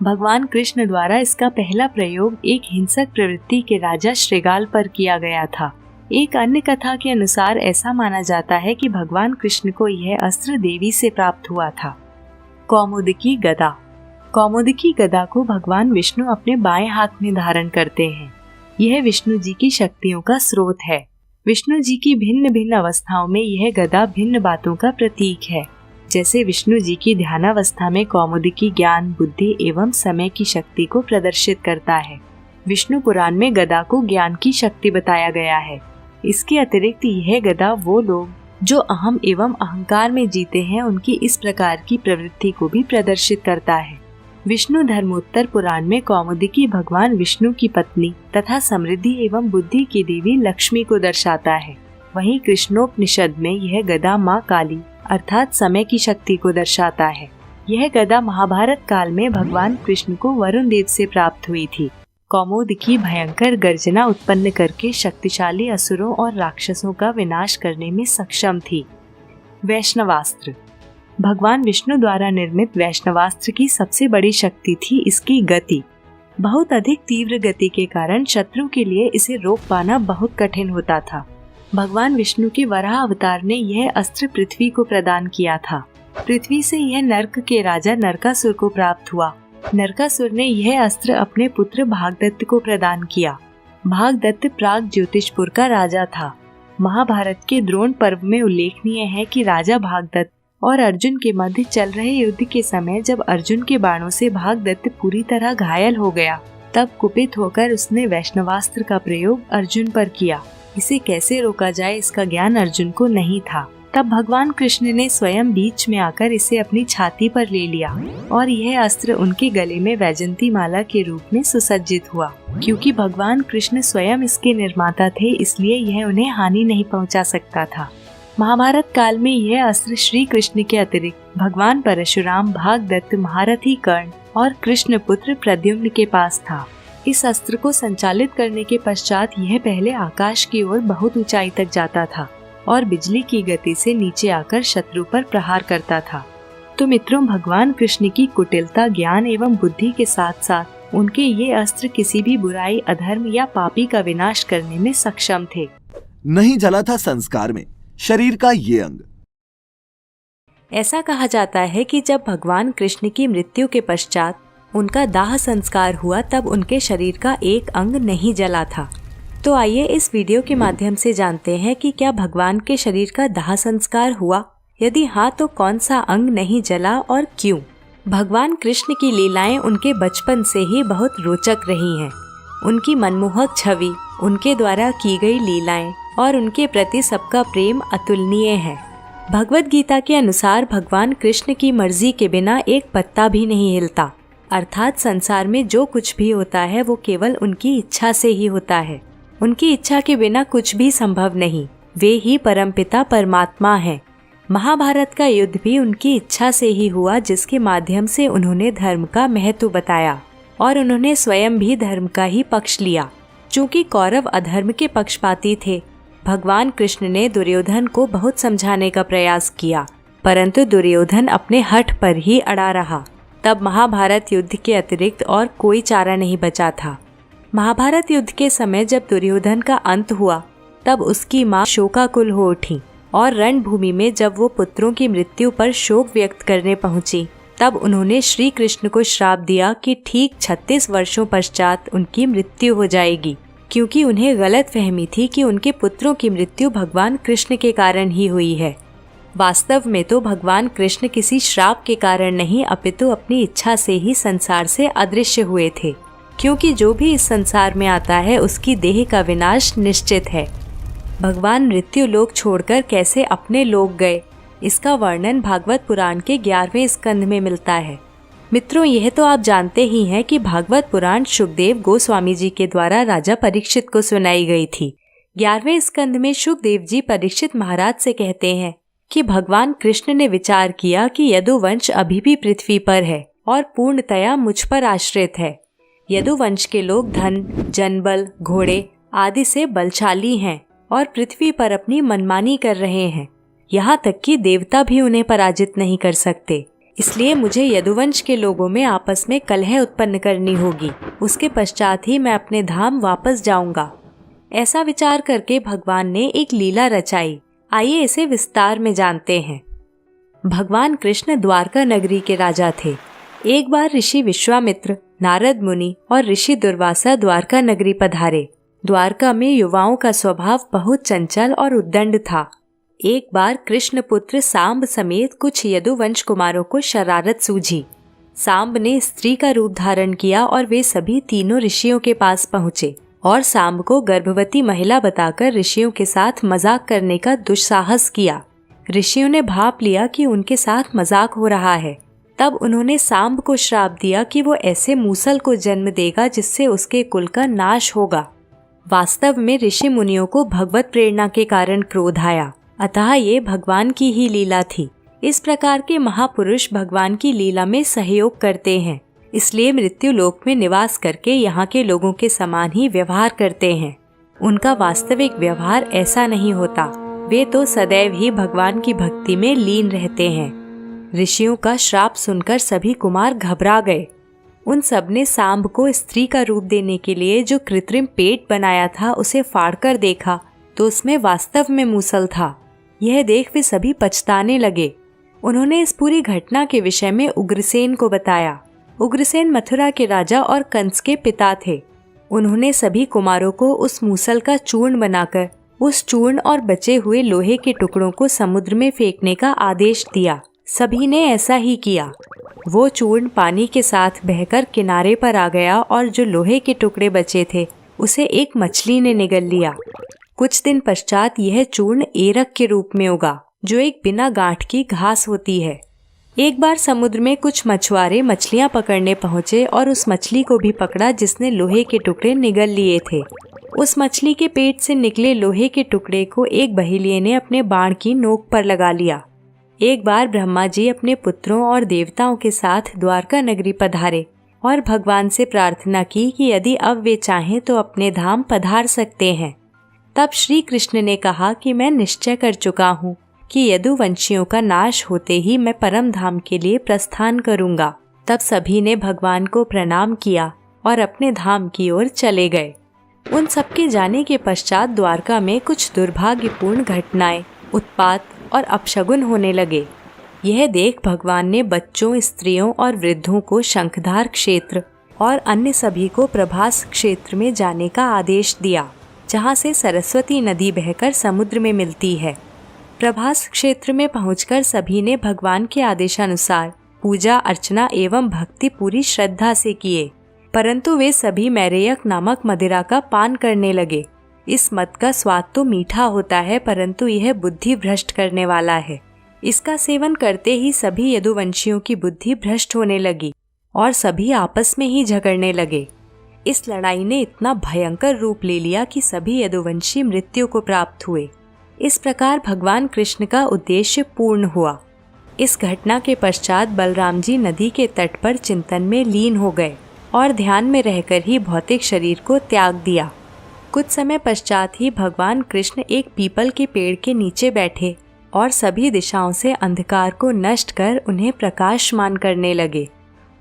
भगवान कृष्ण द्वारा इसका पहला प्रयोग एक हिंसक प्रवृत्ति के राजा श्रीगाल पर किया गया था। एक अन्य कथा के अनुसार ऐसा माना जाता है कि भगवान कृष्ण को यह अस्त्र देवी से प्राप्त हुआ था। कौमुदकी गदा। कौमुदकी गदा को भगवान विष्णु अपने बाएं हाथ में धारण करते हैं। यह विष्णु जी की शक्तियों का स्रोत है। विष्णु जी की भिन्न भिन्न अवस्थाओं में यह गदा भिन्न बातों का प्रतीक है। जैसे विष्णु जी की ध्यानावस्था में कौमुदकी ज्ञान, बुद्धि एवं समय की शक्ति को प्रदर्शित करता है। विष्णु पुराण में गदा को ज्ञान की शक्ति बताया गया है। इसके अतिरिक्त यह गदा वो लोग जो अहम एवं अहंकार में जीते हैं उनकी इस प्रकार की प्रवृत्ति को भी प्रदर्शित करता है। विष्णु धर्मोत्तर पुराण में कौमुदकी भगवान विष्णु की पत्नी तथा समृद्धि एवं बुद्धि की देवी लक्ष्मी को दर्शाता है। वहीं कृष्णोपनिषद में यह गदा माँ काली अर्थात समय की शक्ति को दर्शाता है। यह गदा महाभारत काल में भगवान कृष्ण को वरुण देव से प्राप्त हुई थी। कौमुदकी भयंकर गर्जना उत्पन्न करके शक्तिशाली असुरों और राक्षसों का विनाश करने में सक्षम थी। वैष्णवास्त्र। भगवान विष्णु द्वारा निर्मित वैष्णवास्त्र की सबसे बड़ी शक्ति थी इसकी गति। बहुत अधिक तीव्र गति के कारण शत्रु के लिए इसे रोक पाना बहुत कठिन होता था। भगवान विष्णु के वराह अवतार ने यह अस्त्र पृथ्वी को प्रदान किया था। पृथ्वी से यह नर्क के राजा नरकासुर को प्राप्त हुआ। नरकासुर ने यह अस्त्र अपने पुत्र भागदत्त को प्रदान किया। भागदत्त प्राग ज्योतिषपुर का राजा था। महाभारत के द्रोण पर्व में उल्लेखनीय है कि राजा भागदत्त और अर्जुन के मध्य चल रहे युद्ध के समय जब अर्जुन के बाणों से भागदत्त पूरी तरह घायल हो गया, तब कुपित होकर उसने वैष्णवास्त्र का प्रयोग अर्जुन पर किया। इसे कैसे रोका जाए इसका ज्ञान अर्जुन को नहीं था। तब भगवान कृष्ण ने स्वयं बीच में आकर इसे अपनी छाती पर ले लिया और यह अस्त्र उनके गले में वैजंती माला के रूप में सुसज्जित हुआ। क्योंकि भगवान कृष्ण स्वयं इसके निर्माता थे, इसलिए यह उन्हें हानि नहीं पहुंचा सकता था। महाभारत काल में यह अस्त्र श्री कृष्ण के अतिरिक्त भगवान परशुराम, भागदत्त, महारथी कर्ण और कृष्ण पुत्र प्रद्युम्न के पास था। इस अस्त्र को संचालित करने के पश्चात यह पहले आकाश की ओर बहुत ऊंचाई तक जाता था और बिजली की गति से नीचे आकर शत्रु पर प्रहार करता था। तो मित्रों, भगवान कृष्ण की कुटिलता, ज्ञान एवं बुद्धि के साथ साथ उनके ये अस्त्र किसी भी बुराई, अधर्म या पापी का विनाश करने में सक्षम थे। नहीं जला था संस्कार में शरीर का ये अंग। ऐसा कहा जाता है कि जब भगवान कृष्ण की मृत्यु के पश्चात उनका दाह संस्कार हुआ, तब उनके शरीर का एक अंग नहीं जला था। तो आइए इस वीडियो के माध्यम से जानते हैं कि क्या भगवान के शरीर का दाह संस्कार हुआ? यदि हाँ, तो कौन सा अंग नहीं जला और क्यों? भगवान कृष्ण की लीलाएं उनके बचपन से ही बहुत रोचक रही हैं। उनकी मनमोहक छवि, उनके द्वारा की गई लीलाएं और उनके प्रति सबका प्रेम अतुलनीय है। भगवद गीता के अनुसार भगवान कृष्ण की मर्जी के बिना एक पत्ता भी नहीं हिलता, अर्थात संसार में जो कुछ भी होता है वो केवल उनकी इच्छा से ही होता है। उनकी इच्छा के बिना कुछ भी संभव नहीं। वे ही परमपिता परमात्मा हैं। महाभारत का युद्ध भी उनकी इच्छा से ही हुआ, जिसके माध्यम से उन्होंने धर्म का महत्व बताया और उन्होंने स्वयं भी धर्म का ही पक्ष लिया। चूँकि कौरव अधर्म के पक्षपाती थे, भगवान कृष्ण ने दुर्योधन को बहुत समझाने का प्रयास किया, परंतु दुर्योधन अपने हठ पर ही अड़ा रहा। तब महाभारत युद्ध के अतिरिक्त और कोई चारा नहीं बचा था। महाभारत युद्ध के समय जब दुर्योधन का अंत हुआ, तब उसकी मां शोकाकुल हो उठी और रणभूमि में जब वो पुत्रों की मृत्यु पर शोक व्यक्त करने पहुंची, तब उन्होंने श्री कृष्ण को श्राप दिया कि ठीक 36 वर्षों पश्चात उनकी मृत्यु हो जाएगी, क्योंकि उन्हें गलत फहमी थी कि उनके पुत्रों की मृत्यु भगवान कृष्ण के कारण ही हुई है। वास्तव में तो भगवान कृष्ण किसी श्राप के कारण नहीं, अपितु अपनी इच्छा से ही संसार से अदृश्य हुए थे, क्योंकि जो भी इस संसार में आता है उसकी देह का विनाश निश्चित है। भगवान मृत्यु लोक छोड़कर कैसे अपने लोक गए, इसका वर्णन भागवत पुराण के 11वें स्कंद में मिलता है। मित्रों, यह तो आप जानते ही हैं कि भागवत पुराण शुकदेव गोस्वामी जी के द्वारा राजा परीक्षित को सुनाई गई थी। 11वें स्कंद में शुकदेव जी परीक्षित महाराज से कहते हैं कि भगवान कृष्ण ने विचार किया कि यदुवंश अभी भी पृथ्वी पर है और पूर्णतया मुझ पर आश्रित है। यदुवंश के लोग धन, जनबल, घोड़े आदि से बलशाली हैं और पृथ्वी पर अपनी मनमानी कर रहे हैं। यहाँ तक कि देवता भी उन्हें पराजित नहीं कर सकते। इसलिए मुझे यदुवंश के लोगों में आपस में कलह उत्पन्न करनी होगी। उसके पश्चात ही मैं अपने धाम वापस जाऊंगा। ऐसा विचार करके भगवान ने एक लीला रचाई। आइए इसे विस्तार में जानते हैं। भगवान कृष्ण द्वारका नगरी के राजा थे। एक बार ऋषि विश्वामित्र, नारद मुनि और ऋषि दुर्वासा द्वारका नगरी पधारे। द्वारका में युवाओं का स्वभाव बहुत चंचल और उद्दंड था। एक बार कृष्ण पुत्र सांब समेत कुछ यदुवंश कुमारों को शरारत सूझी। सांब ने स्त्री का रूप धारण किया और वे सभी तीनों ऋषियों के पास पहुँचे और सांब को गर्भवती महिला बताकर ऋषियों के साथ मजाक करने का दुस्साहस किया। ऋषियों ने भाप लिया कि उनके साथ मजाक हो रहा है। तब उन्होंने सांब को श्राप दिया कि वो ऐसे मूसल को जन्म देगा जिससे उसके कुल का नाश होगा। वास्तव में ऋषि मुनियों को भगवत प्रेरणा के कारण क्रोध आया, अतः ये भगवान की ही लीला थी। इस प्रकार के महापुरुष भगवान की लीला में सहयोग करते हैं, इसलिए मृत्यु लोक में निवास करके यहाँ के लोगों के समान ही व्यवहार करते हैं। उनका वास्तविक व्यवहार ऐसा नहीं होता। वे तो सदैव ही भगवान की भक्ति में लीन रहते हैं। ऋषियों का श्राप सुनकर सभी कुमार घबरा गए। उन सब ने सांब को स्त्री का रूप देने के लिए जो कृत्रिम पेट बनाया था उसे फाड़कर देखा तो उसमें वास्तव में मूसल था। यह देख वे सभी पछताने लगे। उन्होंने इस पूरी घटना के विषय में उग्रसेन को बताया। उग्रसेन मथुरा के राजा और कंस के पिता थे। उन्होंने सभी कुमारों को उस मूसल का चूर्ण बनाकर उस चूर्ण और बचे हुए लोहे के टुकड़ों को समुद्र में फेंकने का आदेश दिया। सभी ने ऐसा ही किया। वो चूर्ण पानी के साथ बहकर किनारे पर आ गया और जो लोहे के टुकड़े बचे थे उसे एक मछली ने निगल लिया। कुछ दिन पश्चात यह चूर्ण एरक के रूप में उगा, जो एक बिना गांठ की घास होती है। एक बार समुद्र में कुछ मछुआरे मछलियां पकड़ने पहुंचे और उस मछली को भी पकड़ा जिसने लोहे के टुकड़े निगल लिए थे। उस मछली के पेट से निकले लोहे के टुकड़े को एक बहेलिये ने अपने बाण की नोक पर लगा लिया। एक बार ब्रह्मा जी अपने पुत्रों और देवताओं के साथ द्वारका नगरी पधारे और भगवान से प्रार्थना की कि यदि अब वे चाहें तो अपने धाम पधार सकते हैं। तब श्री कृष्ण ने कहा कि मैं निश्चय कर चुका हूँ कि यदुवंशियों का नाश होते ही मैं परम धाम के लिए प्रस्थान करूँगा। तब सभी ने भगवान को प्रणाम किया और अपने धाम की ओर चले गए। उन सबके जाने के पश्चात द्वारका में कुछ दुर्भाग्यपूर्ण घटनाएं, उत्पात और अपशगुन होने लगे। यह देख भगवान ने बच्चों, स्त्रियों और वृद्धों को शंखधार क्षेत्र और अन्य सभी को प्रभास क्षेत्र में जाने का आदेश दिया, जहाँ से सरस्वती नदी बहकर समुद्र में मिलती है। प्रभास क्षेत्र में पहुंचकर सभी ने भगवान के आदेशानुसार पूजा अर्चना एवं भक्ति पूरी श्रद्धा से किए, परंतु वे सभी मैरेयक नामक मदिरा का पान करने लगे। इस मद का स्वाद तो मीठा होता है, परंतु यह बुद्धि भ्रष्ट करने वाला है। इसका सेवन करते ही सभी यदुवंशियों की बुद्धि भ्रष्ट होने लगी और सभी आपस में ही झगड़ने लगे। इस लड़ाई ने इतना भयंकर रूप ले लिया कि सभी यदुवंशी मृत्यु को प्राप्त हुए। इस प्रकार भगवान कृष्ण का उद्देश्य पूर्ण हुआ। इस घटना के पश्चात बलराम जी नदी के तट पर चिंतन में लीन हो गए और ध्यान में रहकर ही भौतिक शरीर को त्याग दिया। कुछ समय पश्चात ही भगवान कृष्ण एक पीपल के पेड़ के नीचे बैठे और सभी दिशाओं से अंधकार को नष्ट कर उन्हें प्रकाशमान करने लगे।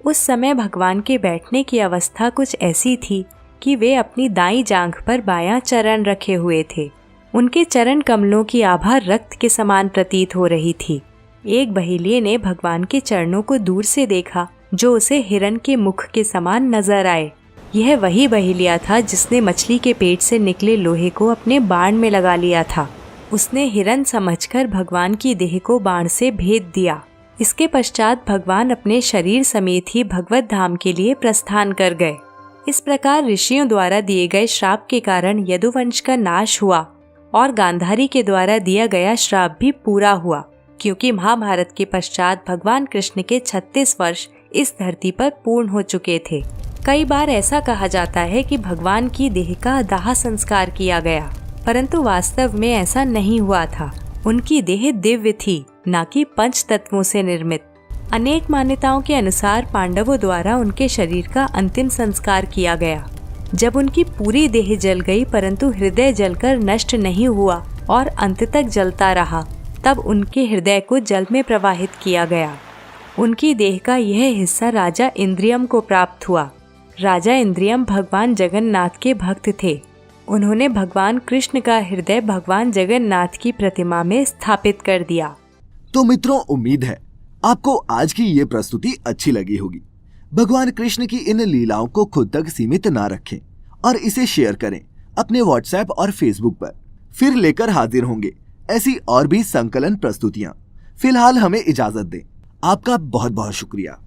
उस समय भगवान के बैठने की अवस्था कुछ ऐसी थी कि वे अपनी दाईं जांघ पर बायां चरण रखे हुए थे। उनके चरण कमलों की आभा रक्त के समान प्रतीत हो रही थी। एक बहेलिये ने भगवान के चरणों को दूर से देखा, जो उसे हिरण के मुख के समान नजर आए। यह वही बहेलिया था जिसने मछली के पेट से निकले लोहे को अपने बाण में लगा लिया था। उसने हिरण समझकर भगवान की देह को बाण से भेद दिया। इसके पश्चात भगवान अपने शरीर समेत ही भगवत धाम के लिए प्रस्थान कर गए। इस प्रकार ऋषियों द्वारा दिए गए श्राप के कारण यदुवंश का नाश हुआ और गांधारी के द्वारा दिया गया श्राप भी पूरा हुआ, क्योंकि महाभारत के पश्चात भगवान कृष्ण के 36 वर्ष इस धरती पर पूर्ण हो चुके थे। कई बार ऐसा कहा जाता है कि भगवान की देह का दाह संस्कार किया गया, परंतु वास्तव में ऐसा नहीं हुआ था। उनकी देह दिव्य थी, न कि पंच तत्वों से निर्मित। अनेक मान्यताओं के अनुसार पांडवों द्वारा उनके शरीर का अंतिम संस्कार किया गया। जब उनकी पूरी देह जल गई परंतु हृदय जलकर नष्ट नहीं हुआ और अंत तक जलता रहा, तब उनके हृदय को जल में प्रवाहित किया गया। उनकी देह का यह हिस्सा राजा इंद्रियम को प्राप्त हुआ। राजा इंद्रियम भगवान जगन्नाथ के भक्त थे। उन्होंने भगवान कृष्ण का हृदय भगवान जगन्नाथ की प्रतिमा में स्थापित कर दिया। तो मित्रों, उम्मीद है आपको आज की ये प्रस्तुति अच्छी लगी होगी। भगवान कृष्ण की इन लीलाओं को खुद तक सीमित ना रखें और इसे शेयर करें अपने व्हाट्सएप और फेसबुक पर। फिर लेकर हाजिर होंगे ऐसी और भी संकलन प्रस्तुतियां। फिलहाल हमें इजाजत दें। आपका बहुत बहुत शुक्रिया।